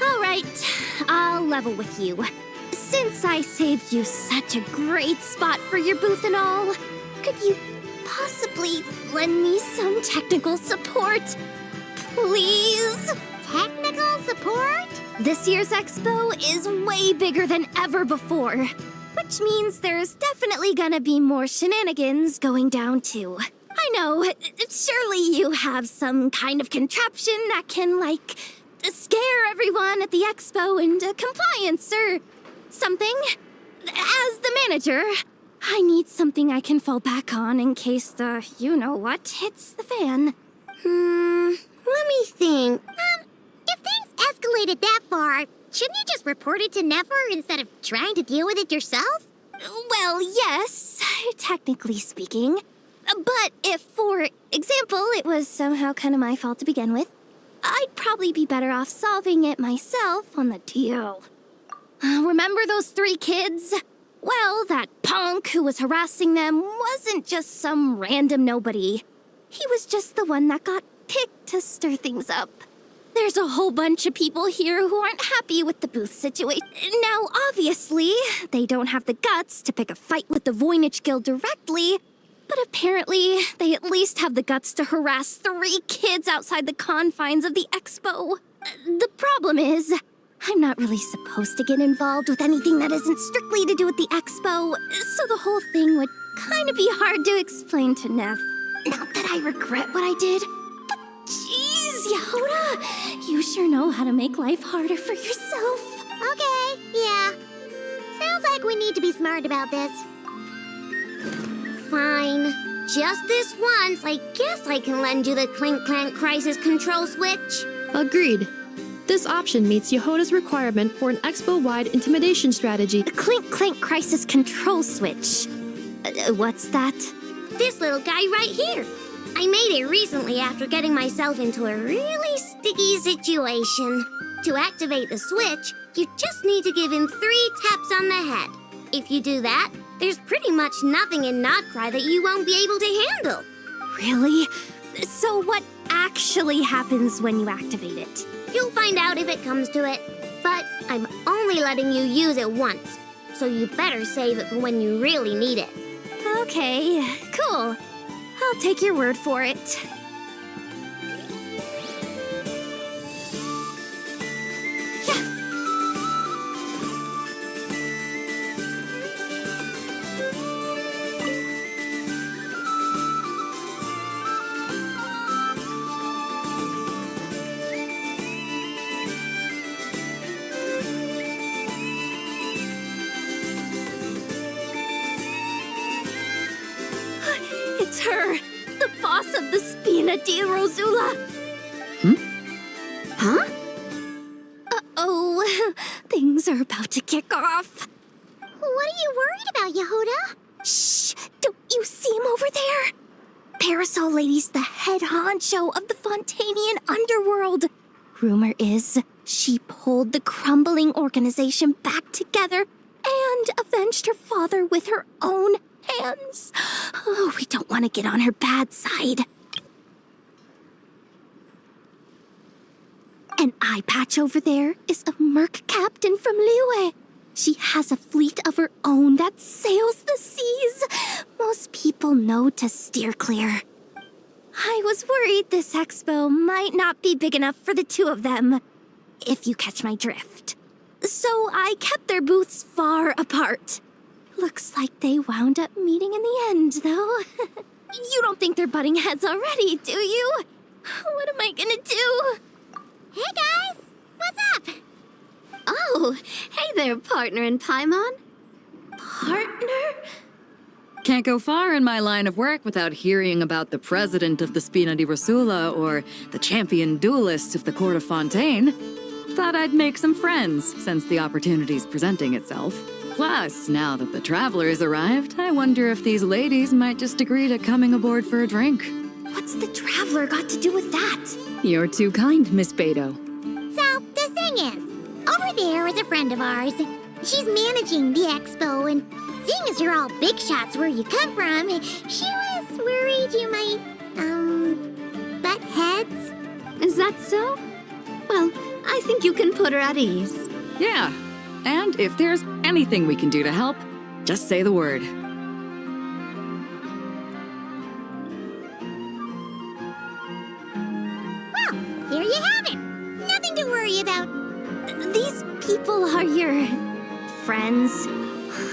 All right, I'll level with you. Since I saved you such a great spot for your booth and all, could you possibly lend me some technical support? Please? Technical support? This year's expo is way bigger than ever before, which means there's definitely gonna be more shenanigans going down too. I know, surely you have some kind of contraption that can, like, scare everyone at the expo into compliance or something. As the manager, I need something I can fall back on in case the you-know-what hits the fan. Let me think. If things escalated that far, shouldn't you just report it to Never instead of trying to deal with it yourself? Well, yes, technically speaking. But if, for example, it was somehow kind of my fault to begin with, I'd probably be better off solving it myself on the DL. Remember those 3 kids? Well, that punk who was harassing them wasn't just some random nobody. He was just the one that got picked to stir things up. There's a whole bunch of people here who aren't happy with the booth situation. Now, obviously, they don't have the guts to pick a fight with the Voynich Guild directly, but apparently they at least have the guts to harass 3 kids outside the confines of the expo. The problem is, I'm not really supposed to get involved with anything that isn't strictly to do with the expo, so the whole thing would kind of be hard to explain to Neff. Not that I regret what I did, but jeez, Yehuda, you sure know how to make life harder for yourself. Okay, yeah. Sounds like we need to be smart about this. Fine. Just this once, I guess I can lend you the Clink Clank Crisis Control Switch. Agreed. This option meets Yehuda's requirement for an expo-wide intimidation strategy. The Clink Clank Crisis Control Switch. What's that? This little guy right here. I made it recently after getting myself into a really sticky situation. To activate the switch, you just need to give him 3 taps on the head. If you do that, there's pretty much nothing in Nodcry that you won't be able to handle. Really? So what actually happens when you activate it? You'll find out if it comes to it. But I'm only letting you use it once, so you better save it for when you really need it. Okay, cool. I'll take your word for it. It's her, the boss of the Spina di Rosula. Huh? Uh-oh, things are about to kick off. What are you worried about, Yehuda? Shh, don't you see him over there? Parasol Lady's the head honcho of the Fontanian underworld. Rumor is she pulled the crumbling organization back together and avenged her father with her own hands. Oh, we don't want to get on her bad side. An eye patch over there is a merc captain from Liyue. She has a fleet of her own that sails the seas. Most people know to steer clear. I was worried this expo might not be big enough for the 2 of them, if you catch my drift. So I kept their booths far apart. Looks like they wound up meeting in the end, though. You don't think they're butting heads already, do you? What am I gonna do? Hey, guys! What's up? Oh, hey there, partner in Paimon. Partner? Can't go far in my line of work without hearing about the president of the Spina di Rosula or the champion duelist of the court of Fontaine. Thought I'd make some friends since the opportunity's presenting itself. Plus, now that the travelers arrived, I wonder if these ladies might just agree to coming aboard for a drink. What's the traveler got to do with that? You're too kind, Miss Beidou. So, the thing is, over there is a friend of ours. She's managing the expo, and seeing as you're all big shots where you come from, she was worried you might, butt heads. Is that so? Well, I think you can put her at ease. Yeah. And if there's anything we can do to help, just say the word. Well, there you have it. Nothing to worry about. These people are your friends.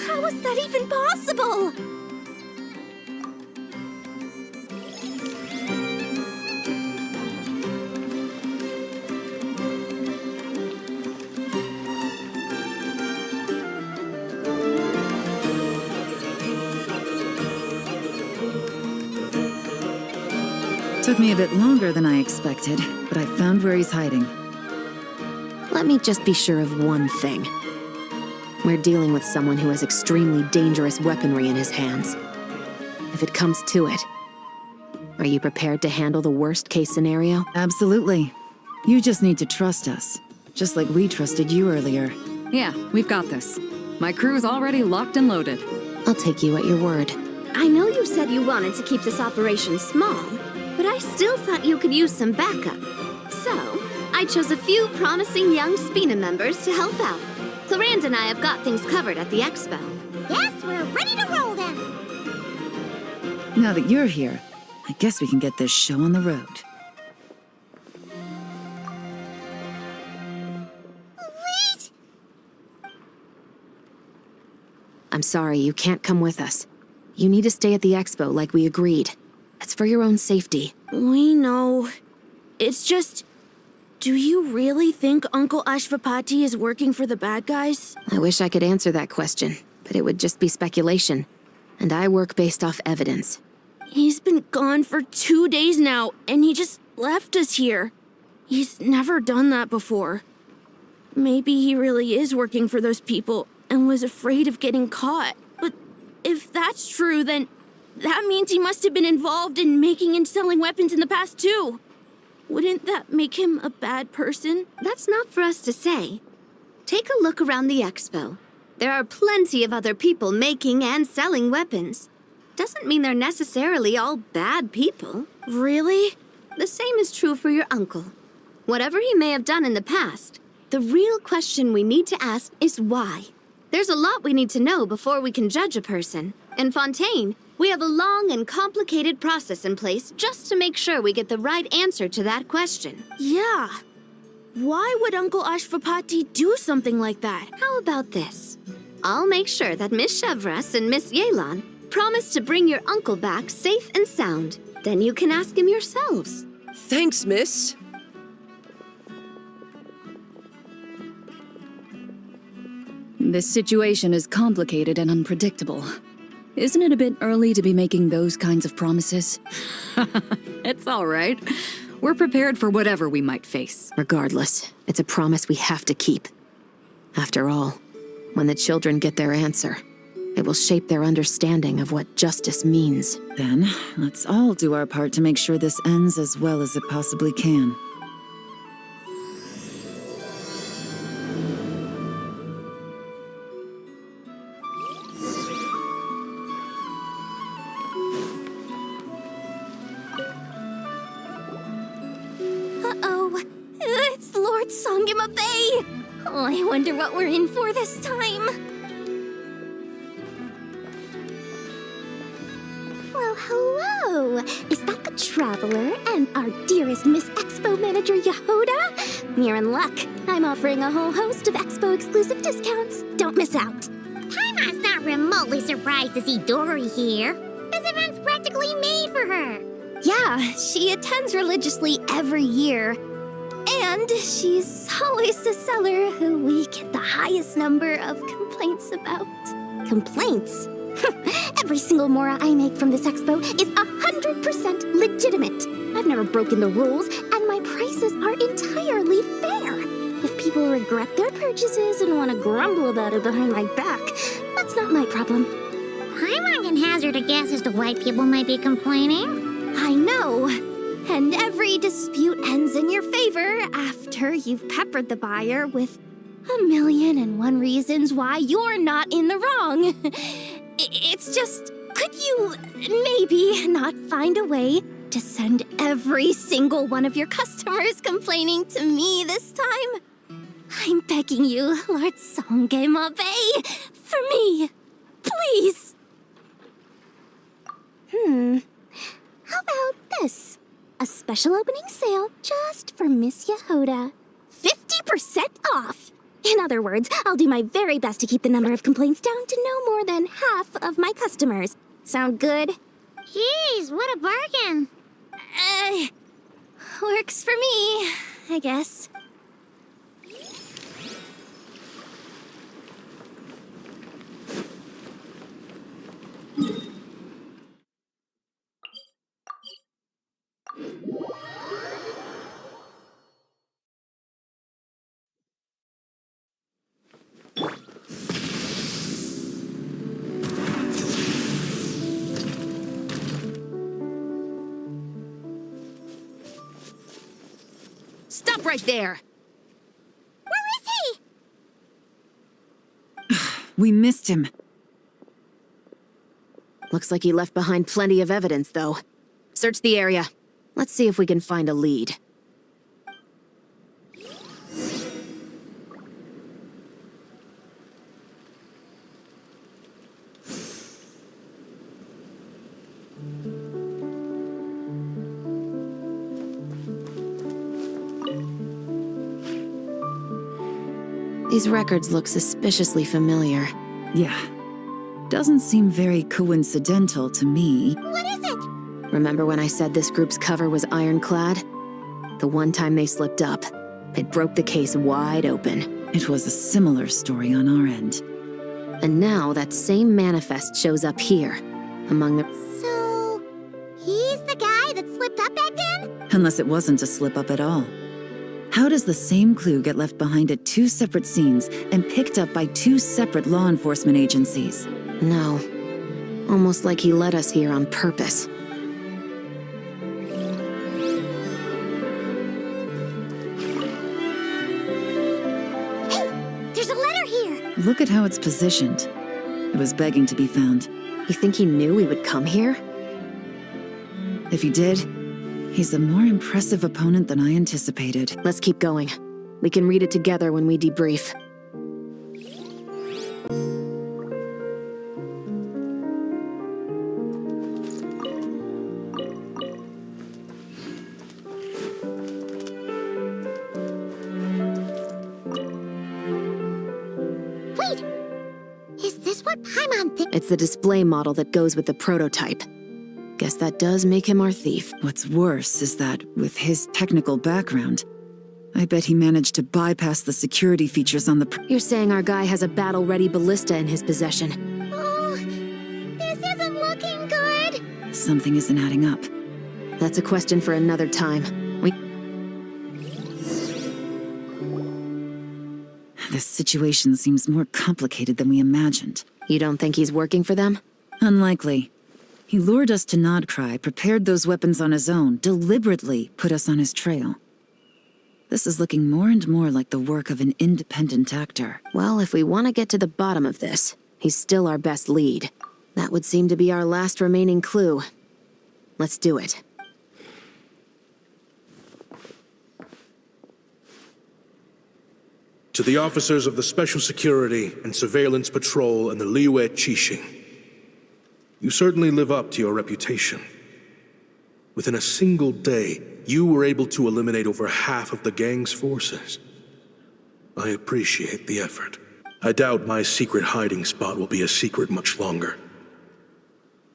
How is that even possible? Took me a bit longer than I expected, but I found where he's hiding. Let me just be sure of one thing. We're dealing with someone who has extremely dangerous weaponry in his hands. If it comes to it, are you prepared to handle the worst-case scenario? Absolutely. You just need to trust us, just like we trusted you earlier. Yeah, we've got this. My crew's already locked and loaded. I'll take you at your word. I know you said you wanted to keep this operation small, but I still thought you could use some backup. So, I chose a few promising young Spina members to help out. Clarand and I have got things covered at the expo. Yes, we're ready to roll then. Now that you're here, I guess we can get this show on the road. Wait! I'm sorry, you can't come with us. You need to stay at the expo like we agreed. It's for your own safety. We know. It's just... Do you really think Uncle Ashvapati is working for the bad guys? I wish I could answer that question, but it would just be speculation. And I work based off evidence. He's been gone for 2 days now, and he just left us here. He's never done that before. Maybe he really is working for those people and was afraid of getting caught. But if that's true, then that means he must have been involved in making and selling weapons in the past too. Wouldn't that make him a bad person? That's not for us to say. Take a look around the expo. There are plenty of other people making and selling weapons. Doesn't mean they're necessarily all bad people. Really? The same is true for your uncle. Whatever he may have done in the past, the real question we need to ask is why. There's a lot we need to know before we can judge a person. In Fontaine, we have a long and complicated process in place just to make sure we get the right answer to that question. Yeah. Why would Uncle Ashvapati do something like that? How about this? I'll make sure that Miss Chevras and Miss Yelan promise to bring your uncle back safe and sound. Then you can ask him yourselves. Thanks, miss. This situation is complicated and unpredictable. Isn't it a bit early to be making those kinds of promises? It's all right. We're prepared for whatever we might face. Regardless, it's a promise we have to keep. After all, when the children get their answer, it will shape their understanding of what justice means. Then, let's all do our part to make sure this ends as well as it possibly can. Uh-oh. It's Lord Sangima Bay! Oh, I wonder what we're in for this time. Well, hello. Is that the Traveler and our dearest Miss Expo Manager Yehoda? You're in luck. I'm offering a whole host of Expo exclusive discounts. Don't miss out. Paimon's not remotely surprised to see Dory here. This event's practically made for her. Yeah, she attends religiously every year. And she's always the seller who we get the highest number of complaints about. Complaints? Every single mora I make from this expo is 100% legitimate. I've never broken the rules, and my prices are entirely fair. If people regret their purchases and want to grumble about it behind my back, that's not my problem. Paimon can hazard a guess as to why people might be complaining. I know. And every dispute ends in your favor after you've peppered the buyer with 1,000,001 reasons why you're not in the wrong. It's just, could you maybe not find a way to send every single one of your customers complaining to me this time? I'm begging you, Lord Songemabe, for me, please. How about this? A special opening sale just for Miss Yehoda. 50% off! In other words, I'll do my very best to keep the number of complaints down to no more than half of my customers. Sound good? Jeez, what a bargain. Works for me, I guess. Stop right there! Where is he? We missed him. Looks like he left behind plenty of evidence, though. Search the area. Let's see if we can find a lead. These records look suspiciously familiar. Yeah. Doesn't seem very coincidental to me. What is it? Remember when I said this group's cover was ironclad? The one time they slipped up, it broke the case wide open. It was a similar story on our end. And now that same manifest shows up here, among the... So, he's the guy that slipped up back then? Unless it wasn't a slip-up at all. How does the same clue get left behind at 2 separate scenes and picked up by 2 separate law enforcement agencies? No. Almost like he led us here on purpose. Hey, there's a letter here! Look at how it's positioned. It was begging to be found. You think he knew we would come here? If he did, he's a more impressive opponent than I anticipated. Let's keep going. We can read it together when we debrief. Wait! Is this what Paimon thinks? It's the display model that goes with the prototype. Guess that does make him our thief. What's worse is that, with his technical background, I bet he managed to bypass the security features on the... You're saying our guy has a battle-ready ballista in his possession. Oh, this isn't looking good. Something isn't adding up. That's a question for another time. This situation seems more complicated than we imagined. You don't think he's working for them? Unlikely. He lured us to Nodcry, prepared those weapons on his own, deliberately put us on his trail. This is looking more and more like the work of an independent actor. Well, if we want to get to the bottom of this, he's still our best lead. That would seem to be our last remaining clue. Let's do it. To the officers of the Special Security and Surveillance Patrol and the Liyue Qixing, you certainly live up to your reputation. Within a single day, you were able to eliminate over half of the gang's forces. I appreciate the effort. I doubt my secret hiding spot will be a secret much longer.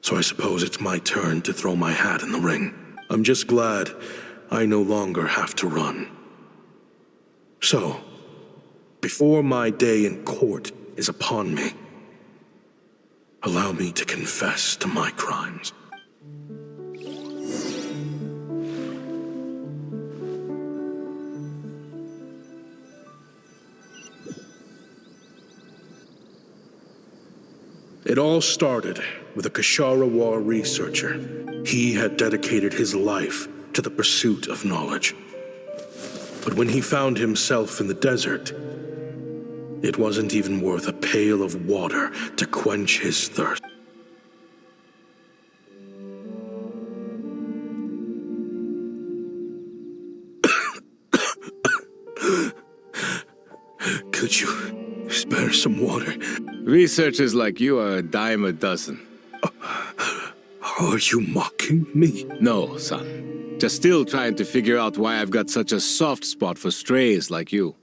So I suppose it's my turn to throw my hat in the ring. I'm just glad I no longer have to run. So, before my day in court is upon me, allow me to confess to my crimes. It all started with a Kashara War researcher. He had dedicated his life to the pursuit of knowledge. But when he found himself in the desert, It wasn't even worth a pail of water to quench his thirst. Could you spare some water? Researchers like you are a dime a dozen. Are you mocking me? No, son. Just still trying to figure out why I've got such a soft spot for strays like you.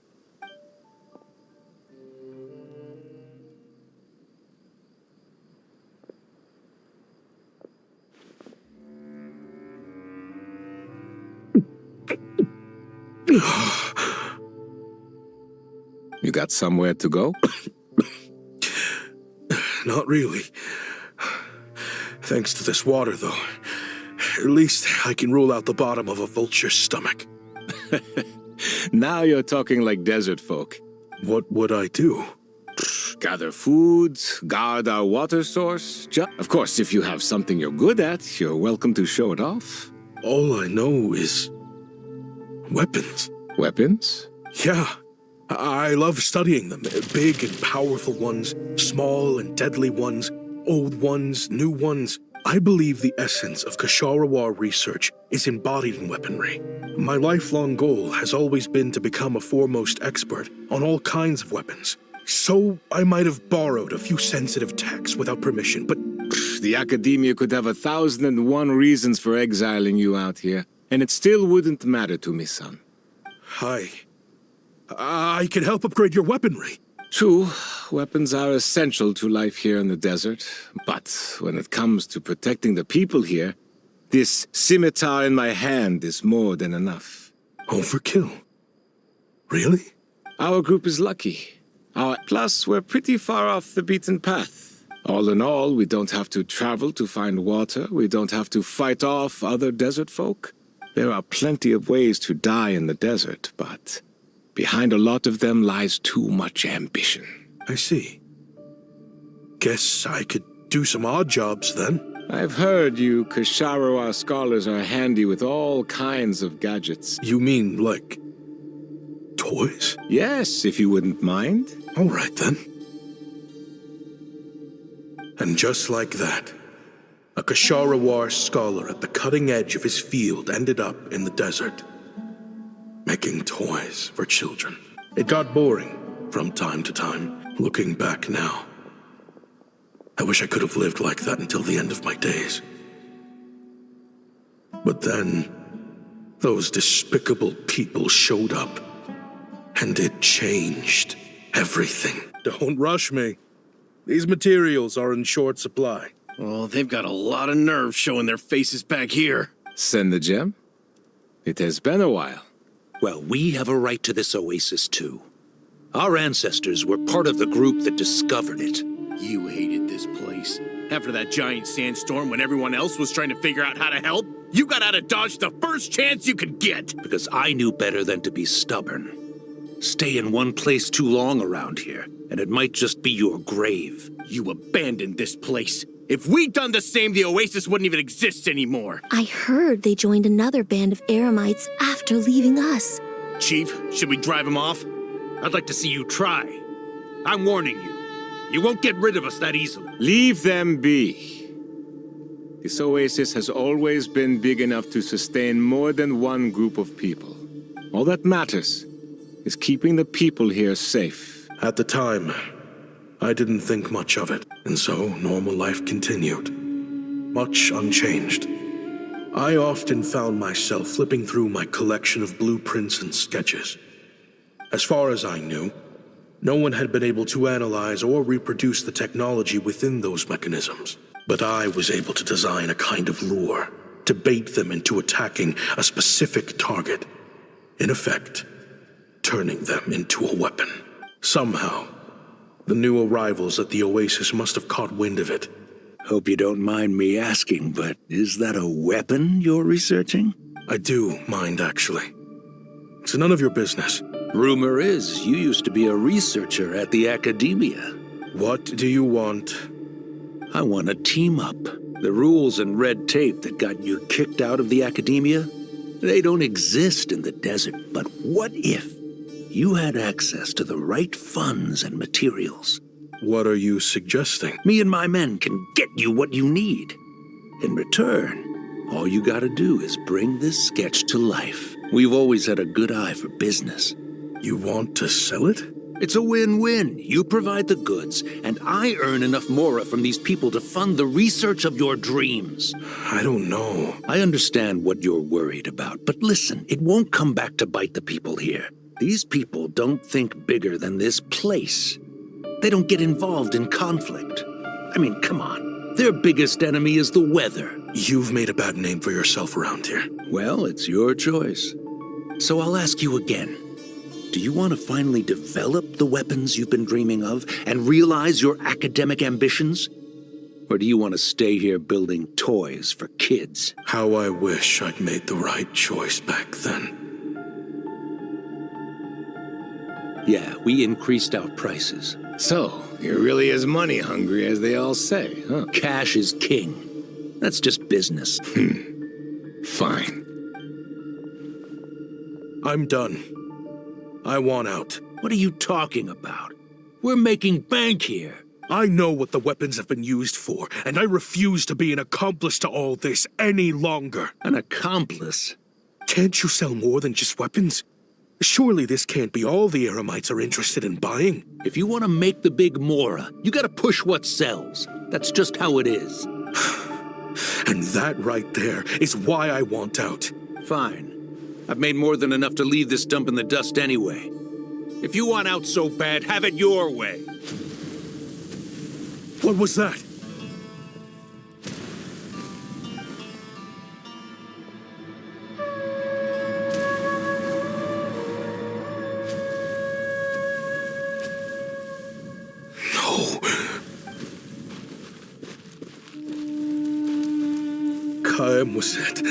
You got somewhere to go? Not really. Thanks to this water, though. At least I can rule out the bottom of a vulture's stomach. Now you're talking like desert folk. What would I do? Gather food, guard our water source. Of course, if you have something you're good at, you're welcome to show it off. All I know is weapons. Weapons? Yeah. I love studying them. Big and powerful ones, small and deadly ones, old ones, new ones. I believe the essence of Ksharawar research is embodied in weaponry. My lifelong goal has always been to become a foremost expert on all kinds of weapons. So I might have borrowed a few sensitive texts without permission, but the Academia could have 1,001 reasons for exiling you out here, and it still wouldn't matter to me, son. I can help upgrade your weaponry. True, weapons are essential to life here in the desert, but when it comes to protecting the people here, this scimitar in my hand is more than enough. Overkill? Really? Our group is lucky. Plus, we're pretty far off the beaten path. All in all, we don't have to travel to find water, we don't have to fight off other desert folk. There are plenty of ways to die in the desert, but behind a lot of them lies too much ambition. I see. Guess I could do some odd jobs then. I've heard you Ksharawar scholars are handy with all kinds of gadgets. You mean like toys? Yes, if you wouldn't mind. All right then. And just like that, a Ksharawar scholar at the cutting edge of his field ended up in the desert, making toys for children. It got boring from time to time, looking back now. I wish I could have lived like that until the end of my days. But then, those despicable people showed up, and it changed everything. Don't rush me. These materials are in short supply. Oh, they've got a lot of nerve showing their faces back here. Send the gem? It has been a while. Well, we have a right to this oasis, too. Our ancestors were part of the group that discovered it. You hated this place. After that giant sandstorm when everyone else was trying to figure out how to help, you got out of Dodge the first chance you could get. Because I knew better than to be stubborn. Stay in one place too long around here, and it might just be your grave. You abandoned this place. If we'd done the same, the oasis wouldn't even exist anymore. I heard they joined another band of Eremites after leaving us. Chief, should we drive him off? I'd like to see you try. I'm warning you. You won't get rid of us that easily. Leave them be. This oasis has always been big enough to sustain more than one group of people. All that matters is keeping the people here safe. At the time, I didn't think much of it, and so normal life continued, much unchanged. I often found myself flipping through my collection of blueprints and sketches. As far as I knew, no one had been able to analyze or reproduce the technology within those mechanisms. But I was able to design a kind of lure to bait them into attacking a specific target. In effect, turning them into a weapon. Somehow, the new arrivals at the oasis must have caught wind of it. Hope you don't mind me asking, but is that a weapon you're researching? I do mind, actually. It's none of your business. Rumor is you used to be a researcher at the Academia. What do you want? I want to team up. The rules and red tape that got you kicked out of the Academia, they don't exist in the desert. But what if you had access to the right funds and materials. What are you suggesting? Me and my men can get you what you need. In return, all you gotta do is bring this sketch to life. We've always had a good eye for business. You want to sell it? It's a win-win. You provide the goods, and I earn enough mora from these people to fund the research of your dreams. I don't know. I understand what you're worried about, but listen, it won't come back to bite the people here. These people don't think bigger than this place. They don't get involved in conflict. I mean, come on. Their biggest enemy is the weather. You've made a bad name for yourself around here. Well, it's your choice. So I'll ask you again. Do you want to finally develop the weapons you've been dreaming of and realize your academic ambitions? Or do you want to stay here building toys for kids? How I wish I'd made the right choice back then. Yeah, we increased our prices. So, you're really as money hungry as they all say, huh? Cash is king. That's just business. Fine. I'm done. I want out. What are you talking about? We're making bank here. I know what the weapons have been used for, and I refuse to be an accomplice to all this any longer. An accomplice? Can't you sell more than just weapons? Surely this can't be all the Eremites are interested in buying. If you want to make the big mora, you gotta push what sells. That's just how it is. And that right there is why I want out. Fine. I've made more than enough to leave this dump in the dust anyway. If you want out so bad, have it your way. What was that? No. Kaem was it.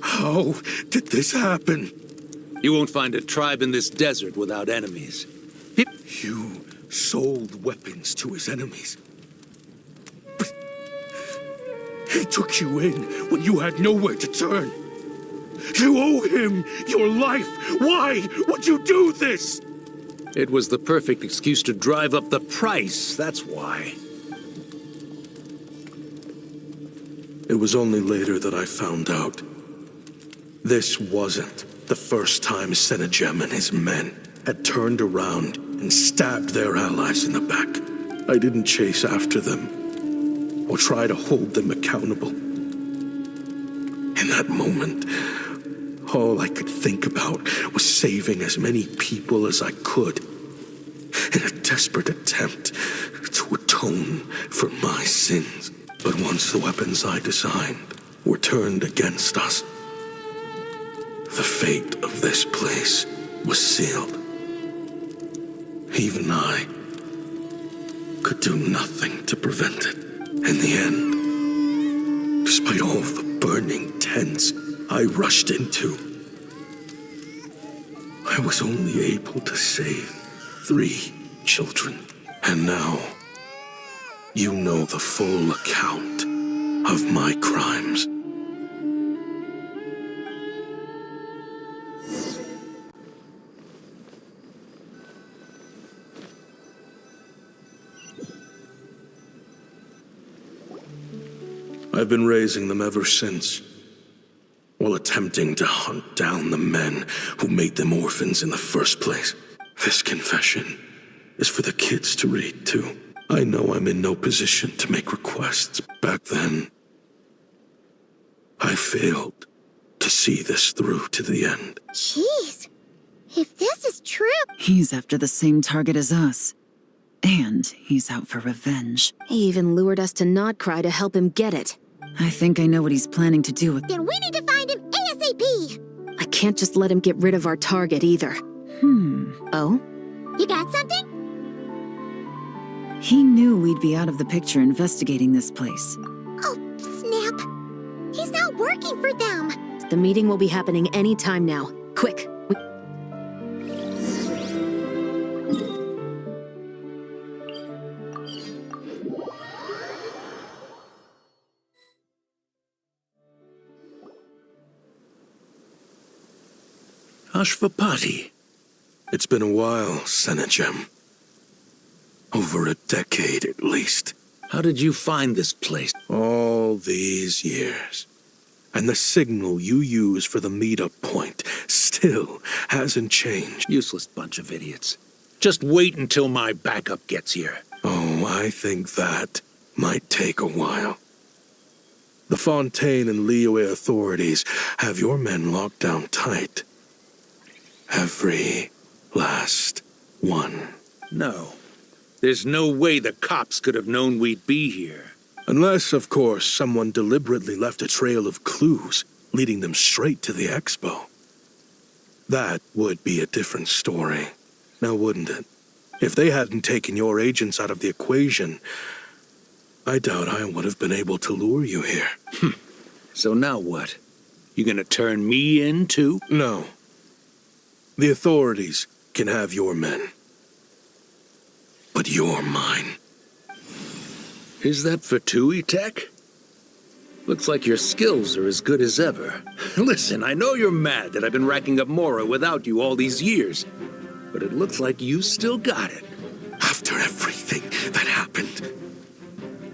How did this happen? You won't find a tribe in this desert without enemies. You sold weapons to his enemies. But he took you in when you had nowhere to turn. You owe him your life. Why would you do this? It was the perfect excuse to drive up the price, that's why. It was only later that I found out. This wasn't the first time Senegem and his men had turned around and stabbed their allies in the back. I didn't chase after them or try to hold them accountable. In that moment, all I could think about was saving as many people as I could in a desperate attempt to atone for my sins. But once the weapons I designed were turned against us, the fate of this place was sealed. Even I could do nothing to prevent it. In the end, despite all the burning tents I rushed into, I was only able to save 3 children. And now, you know the full account of my crimes. I've been raising them ever since, while attempting to hunt down the men who made them orphans in the first place. This confession is for the kids to read, too. I know I'm in no position to make requests. Back then, I failed to see this through to the end. Jeez. If this is true... He's after the same target as us. And he's out for revenge. He even lured us to Nodcry to help him get it. I think I know what he's planning to do with... Then we need to find him ASAP! I can't just let him get rid of our target either. Oh? You got something? He knew we'd be out of the picture investigating this place. Oh, snap. He's not working for them. The meeting will be happening any time now. Quick! Ashvapati. It's been a while, Senegem. Over a decade at least. How did you find this place? All these years. And the signal you use for the meetup point still hasn't changed. Useless bunch of idiots. Just wait until my backup gets here. Oh, I think that might take a while. The Fontaine and Liyue authorities have your men locked down tight. Every last one. No. There's no way the cops could have known we'd be here. Unless, of course, someone deliberately left a trail of clues, leading them straight to the expo. That would be a different story, now wouldn't it? If they hadn't taken your agents out of the equation, I doubt I would have been able to lure you here. So now what? You gonna turn me in, too? No. The authorities can have your men. But you're mine. Is that for Tui Tech? Looks like your skills are as good as ever. Listen, I know you're mad that I've been racking up Mora without you all these years, but it looks like you still got it. After everything that happened,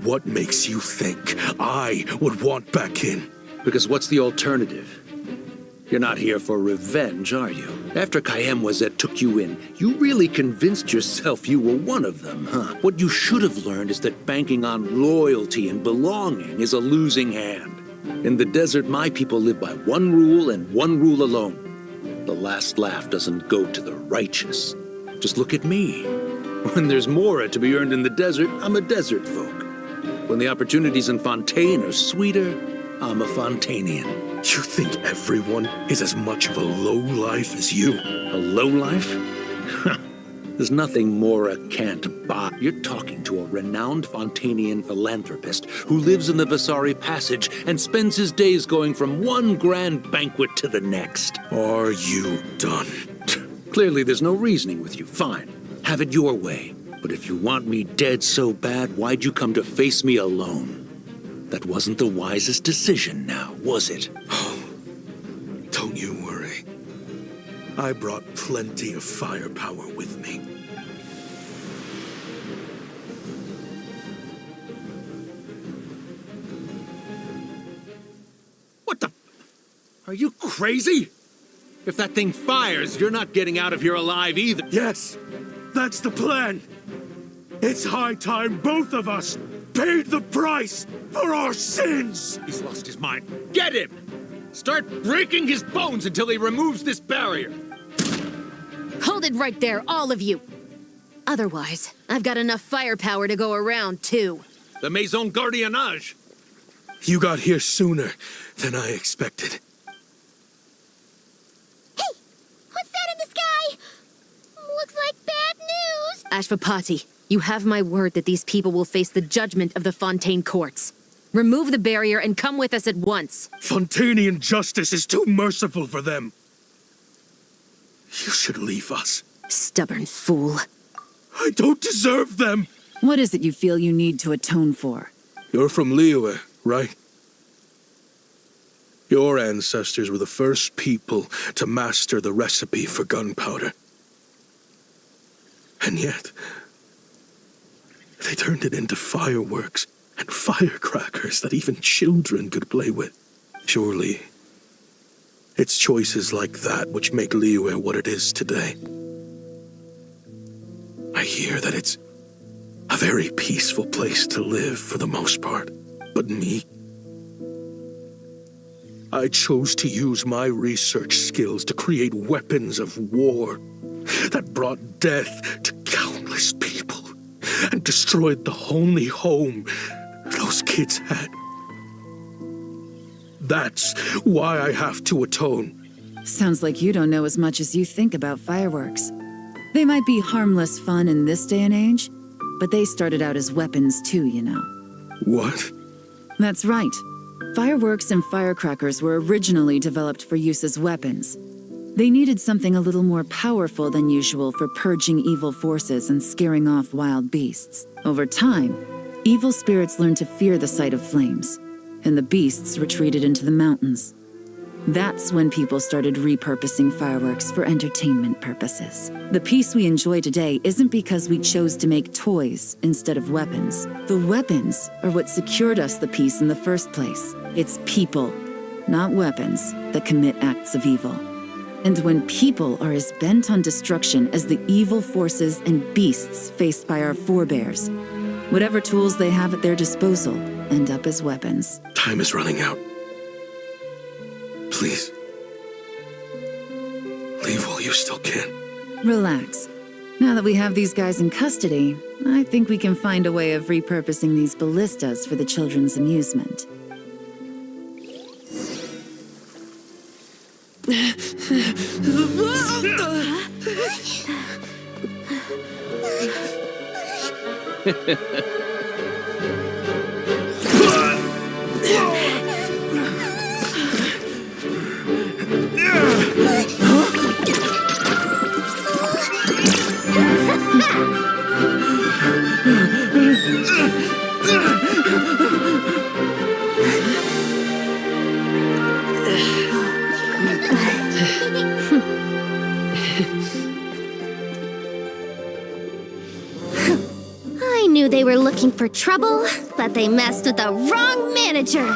what makes you think I would want back in? Because what's the alternative? You're not here for revenge, are you? After Kayemwazet took you in, you really convinced yourself you were one of them, huh? What you should have learned is that banking on loyalty and belonging is a losing hand. In the desert, my people live by one rule and one rule alone. The last laugh doesn't go to the righteous. Just look at me. When there's Mora to be earned in the desert, I'm a desert folk. When the opportunities in Fontaine are sweeter, I'm a Fontanian. You think everyone is as much of a lowlife as you? A lowlife? There's nothing Mora can't buy. You're talking to a renowned Fontanian philanthropist who lives in the Vasari Passage and spends his days going from one grand banquet to the next. Are you done? Clearly there's no reasoning with you. Fine. Have it your way. But if you want me dead so bad, why'd you come to face me alone? That wasn't the wisest decision now, was it? Don't you worry. I brought plenty of firepower with me. What the? Are you crazy? If that thing fires, you're not getting out of here alive either. Yes, that's the plan. It's high time both of us paid the price for our sins! He's lost his mind. Get him! Start breaking his bones until he removes this barrier. Hold it right there, all of you. Otherwise, I've got enough firepower to go around, too. The Maison Gardiennage. You got here sooner than I expected. Hey! What's that in the sky? Looks like bad news! Ashvapati, you have my word that these people will face the judgment of the Fontaine courts. Remove the barrier and come with us at once. Fontanian justice is too merciful for them. You should leave us. Stubborn fool. I don't deserve them. What is it you feel you need to atone for? You're from Liyue, right? Your ancestors were the first people to master the recipe for gunpowder. And yet, they turned it into fireworks and firecrackers that even children could play with. Surely, it's choices like that which make Liyue what it is today. I hear that it's a very peaceful place to live for the most part. But me, I chose to use my research skills to create weapons of war that brought death to countless people and destroyed the only home those kids had. That's why I have to atone. Sounds like you don't know as much as you think about fireworks. They might be harmless fun in this day and age, but they started out as weapons too, you know. What? That's right. Fireworks and firecrackers were originally developed for use as weapons. They needed something a little more powerful than usual for purging evil forces and scaring off wild beasts. Over time, evil spirits learned to fear the sight of flames, and the beasts retreated into the mountains. That's when people started repurposing fireworks for entertainment purposes. The peace we enjoy today isn't because we chose to make toys instead of weapons. The weapons are what secured us the peace in the first place. It's people, not weapons, that commit acts of evil. And when people are as bent on destruction as the evil forces and beasts faced by our forebears, whatever tools they have at their disposal end up as weapons. Time is running out. Please. Leave while you still can. Relax. Now that we have these guys in custody, I think we can find a way of repurposing these ballistas for the children's amusement. I knew they were looking for trouble, but they messed with the wrong manager.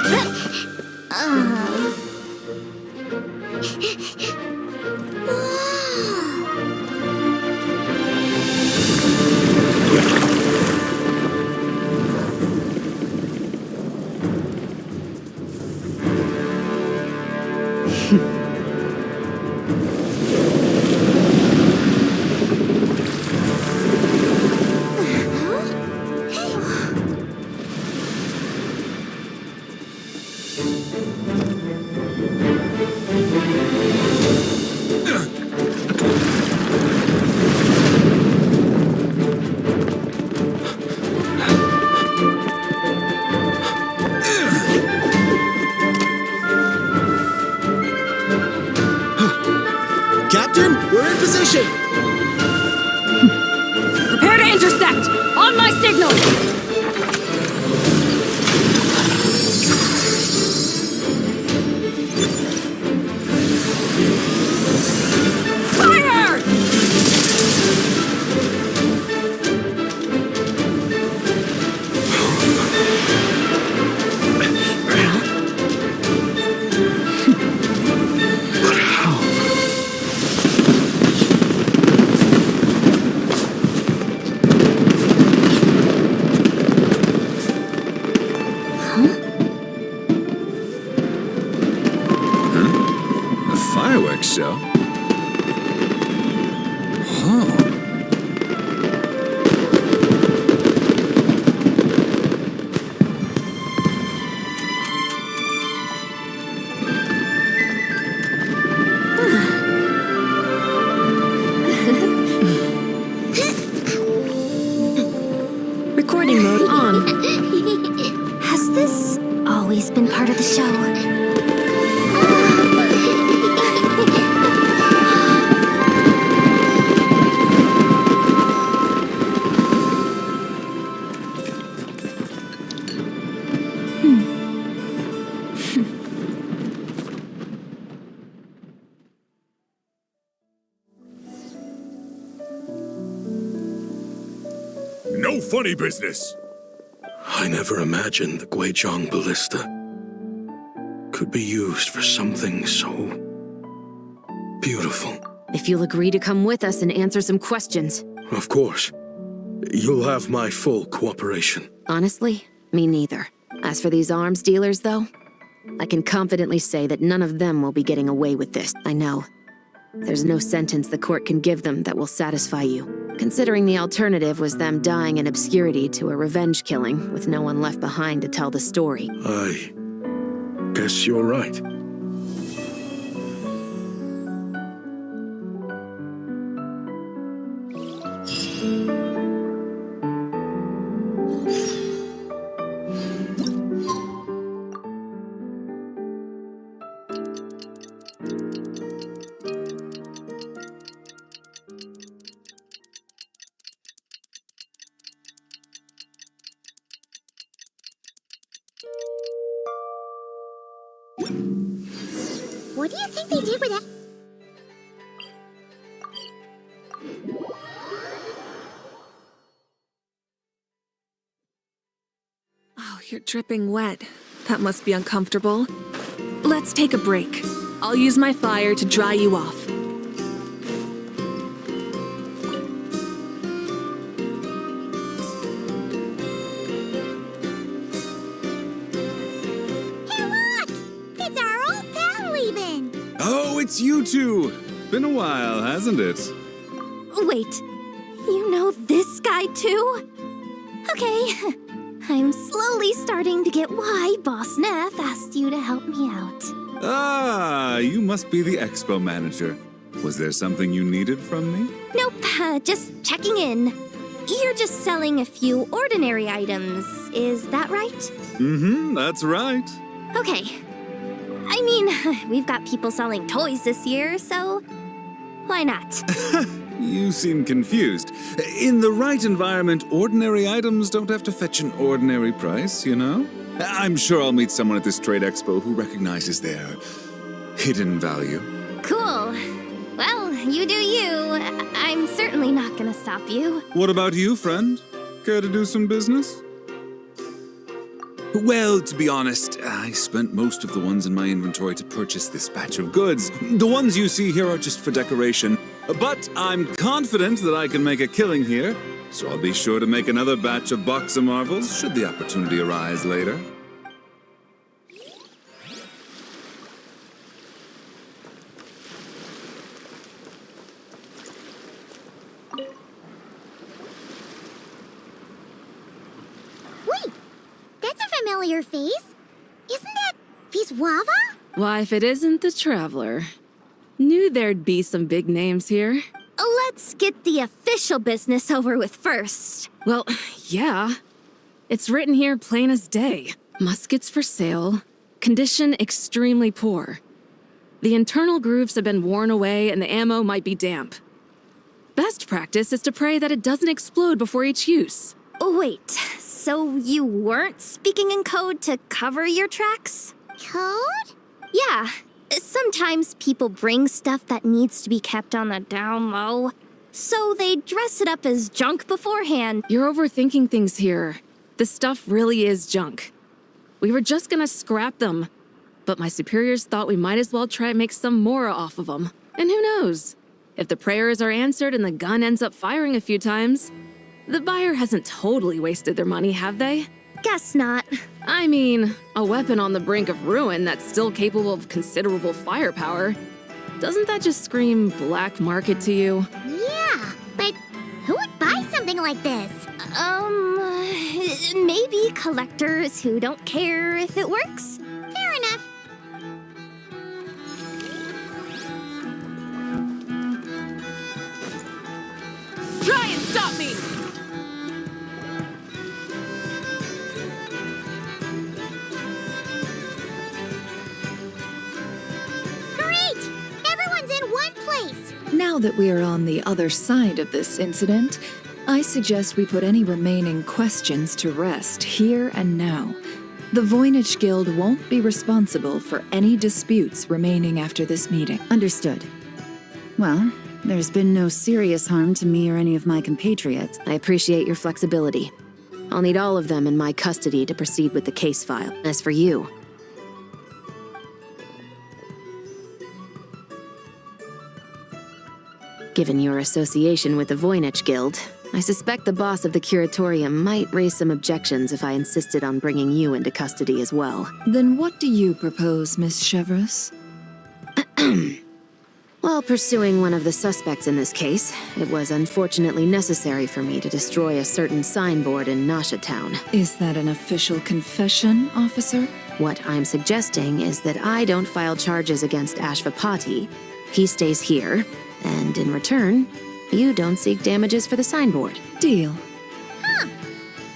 Captain, we're in position! Prepare to intersect! On my signal! Fire! Fireworks show? Oh. Recording mode on. Has this always been part of the show? No funny business! I never imagined the Guizhong ballista could be used for something so beautiful. If you'll agree to come with us and answer some questions. Of course. You'll have my full cooperation. Honestly, me neither. As for these arms dealers, though, I can confidently say that none of them will be getting away with this. I know. There's no sentence the court can give them that will satisfy you, considering the alternative was them dying in obscurity to a revenge killing with no one left behind to tell the story. I guess you're right. What do you think they did with that? Oh, you're dripping wet. That must be uncomfortable. Let's take a break. I'll use my fire to dry you off. It's our old pal leaving. Oh, it's you two! Been a while, hasn't it? Wait, you know this guy too? Okay, I'm slowly starting to get why Boss Neff asked you to help me out. Ah, you must be the expo manager. Was there something you needed from me? Nope, just checking in. You're just selling a few ordinary items, is that right? Mm-hmm, that's right. Okay. I mean, we've got people selling toys this year, so why not? You seem confused. In the right environment, ordinary items don't have to fetch an ordinary price, you know? I'm sure I'll meet someone at this trade expo who recognizes their hidden value. Cool. Well, you do you. I'm certainly not gonna stop you. What about you, friend? Care to do some business? Well, to be honest, I spent most of the ones in my inventory to purchase this batch of goods. The ones you see here are just for decoration. But I'm confident that I can make a killing here, so I'll be sure to make another batch of Box of Marvels should the opportunity arise later. Wait, that's a familiar face. Isn't that Viswava? Why, if it isn't the Traveler. Knew there'd be some big names here. Let's get the official business over with first. Well, yeah. It's written here plain as day. Muskets for sale. Condition extremely poor. The internal grooves have been worn away and the ammo might be damp. Best practice is to pray that it doesn't explode before each use. Wait, so you weren't speaking in code to cover your tracks? Code? Yeah. Sometimes people bring stuff that needs to be kept on the down low, so they dress it up as junk beforehand. You're overthinking things here. The stuff really is junk. We were just gonna scrap them, but my superiors thought we might as well try and make some more off of them. And who knows? If the prayers are answered and the gun ends up firing a few times, the buyer hasn't totally wasted their money, have they? Guess not. I mean, a weapon on the brink of ruin that's still capable of considerable firepower. Doesn't that just scream black market to you? Yeah, but who would buy something like this? Maybe collectors who don't care if it works? Fair enough. Try and stop me! Great! Everyone's in one place! Now that we are on the other side of this incident, I suggest we put any remaining questions to rest here and now. The Voynich Guild won't be responsible for any disputes remaining after this meeting. Understood. Well, there's been no serious harm to me or any of my compatriots. I appreciate your flexibility. I'll need all of them in my custody to proceed with the case file. As for you, given your association with the Voynich Guild, I suspect the boss of the curatorium might raise some objections if I insisted on bringing you into custody as well. Then what do you propose, Miss Chevreuse? While pursuing one of the suspects in this case, it was unfortunately necessary for me to destroy a certain signboard in Nasha Town. Is that an official confession, officer? What I'm suggesting is that I don't file charges against Ashvapati. He stays here, and in return, you don't seek damages for the signboard. Deal. Huh.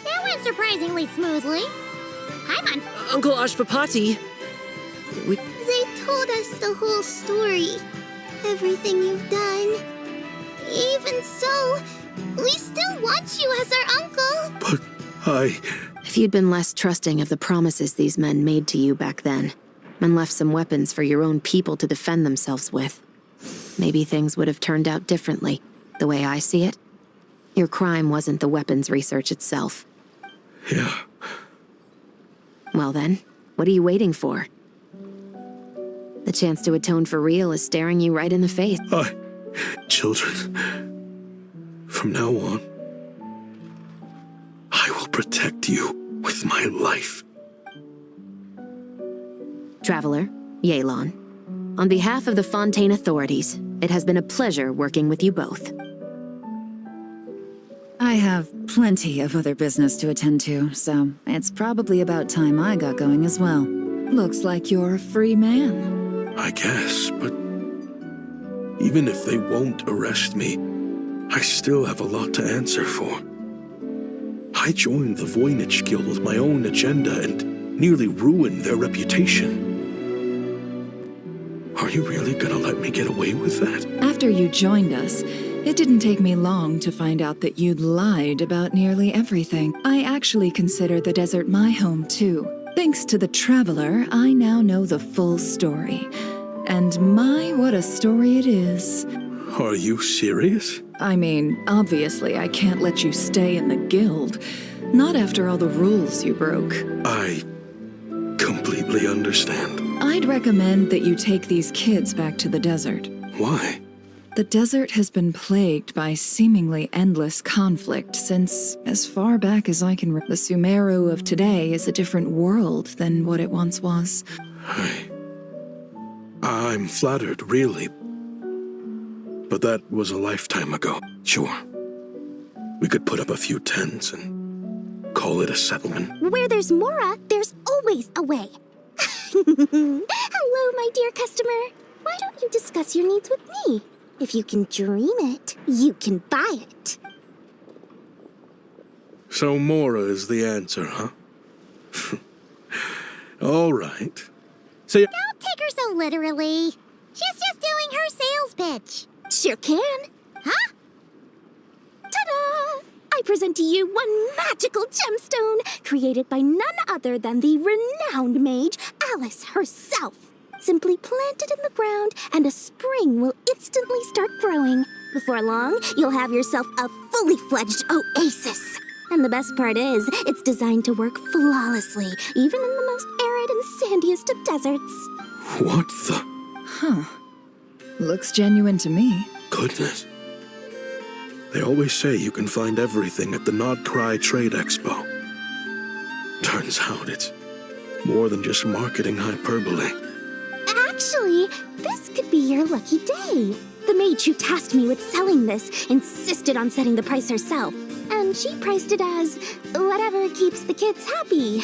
That went surprisingly smoothly. I'm on... Uncle Ashvapati! They told us the whole story. Everything you've done. Even so, we still want you as our uncle. If you'd been less trusting of the promises these men made to you back then, and left some weapons for your own people to defend themselves with, maybe things would have turned out differently. The way I see it, your crime wasn't the weapons research itself. Yeah. Well then, what are you waiting for? The chance to atone for real is staring you right in the face. Children, from now on, I will protect you with my life. Traveler, Yelan, on behalf of the Fontaine authorities, it has been a pleasure working with you both. I have plenty of other business to attend to, so it's probably about time I got going as well. Looks like you're a free man. I guess, but even if they won't arrest me, I still have a lot to answer for. I joined the Voynich Guild with my own agenda and nearly ruined their reputation. Are you really gonna let me get away with that? After you joined us, it didn't take me long to find out that you'd lied about nearly everything. I actually consider the desert my home, too. Thanks to the Traveler, I now know the full story. And my, what a story it is. Are you serious? I mean, obviously I can't let you stay in the guild. Not after all the rules you broke. I completely understand. I'd recommend that you take these kids back to the desert. Why? The desert has been plagued by seemingly endless conflict since as far back as I can remember. The Sumeru of today is a different world than what it once was. I'm flattered, really. But that was a lifetime ago. Sure. We could put up a few tents and call it a settlement. Where there's Mora, there's always a way. Hello, my dear customer. Why don't you discuss your needs with me? If you can dream it, you can buy it. So Mora is the answer, huh? All right. Say, Don't take her so literally. She's just doing her sales pitch. Sure can. Huh? Ta-da! I present to you one magical gemstone created by none other than the renowned mage Alice herself. Simply plant it in the ground and a spring will instantly start growing. Before long, you'll have yourself a fully fledged oasis. And the best part is, it's designed to work flawlessly, even in the most arid and sandiest of deserts. what the? Huh. Looks genuine to me. Goodness. They always say you can find everything at the Not Cry Trade Expo. Turns out it's more than just marketing hyperbole. Actually, this could be your lucky day. The mage who tasked me with selling this insisted on setting the price herself, and she priced it as whatever keeps the kids happy.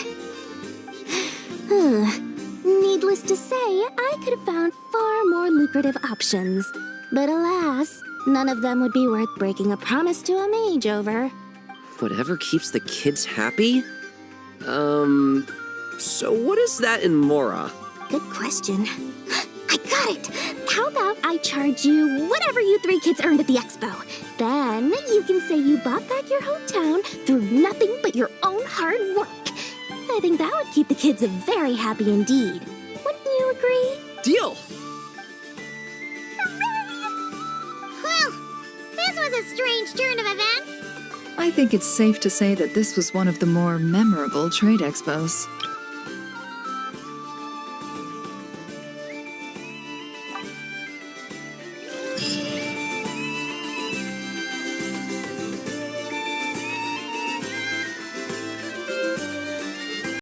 Needless to say, I could have found far more lucrative options. But alas, none of them would be worth breaking a promise to a mage over. Whatever keeps the kids happy? So what is that in Mora? Good question. I got it! How about I charge you whatever you three kids earned at the expo? Then you can say you bought back your hometown through nothing but your own hard work. I think that would keep the kids very happy indeed. Wouldn't you agree? Deal! Well, this was a strange turn of events. I think it's safe to say that this was one of the more memorable trade expos.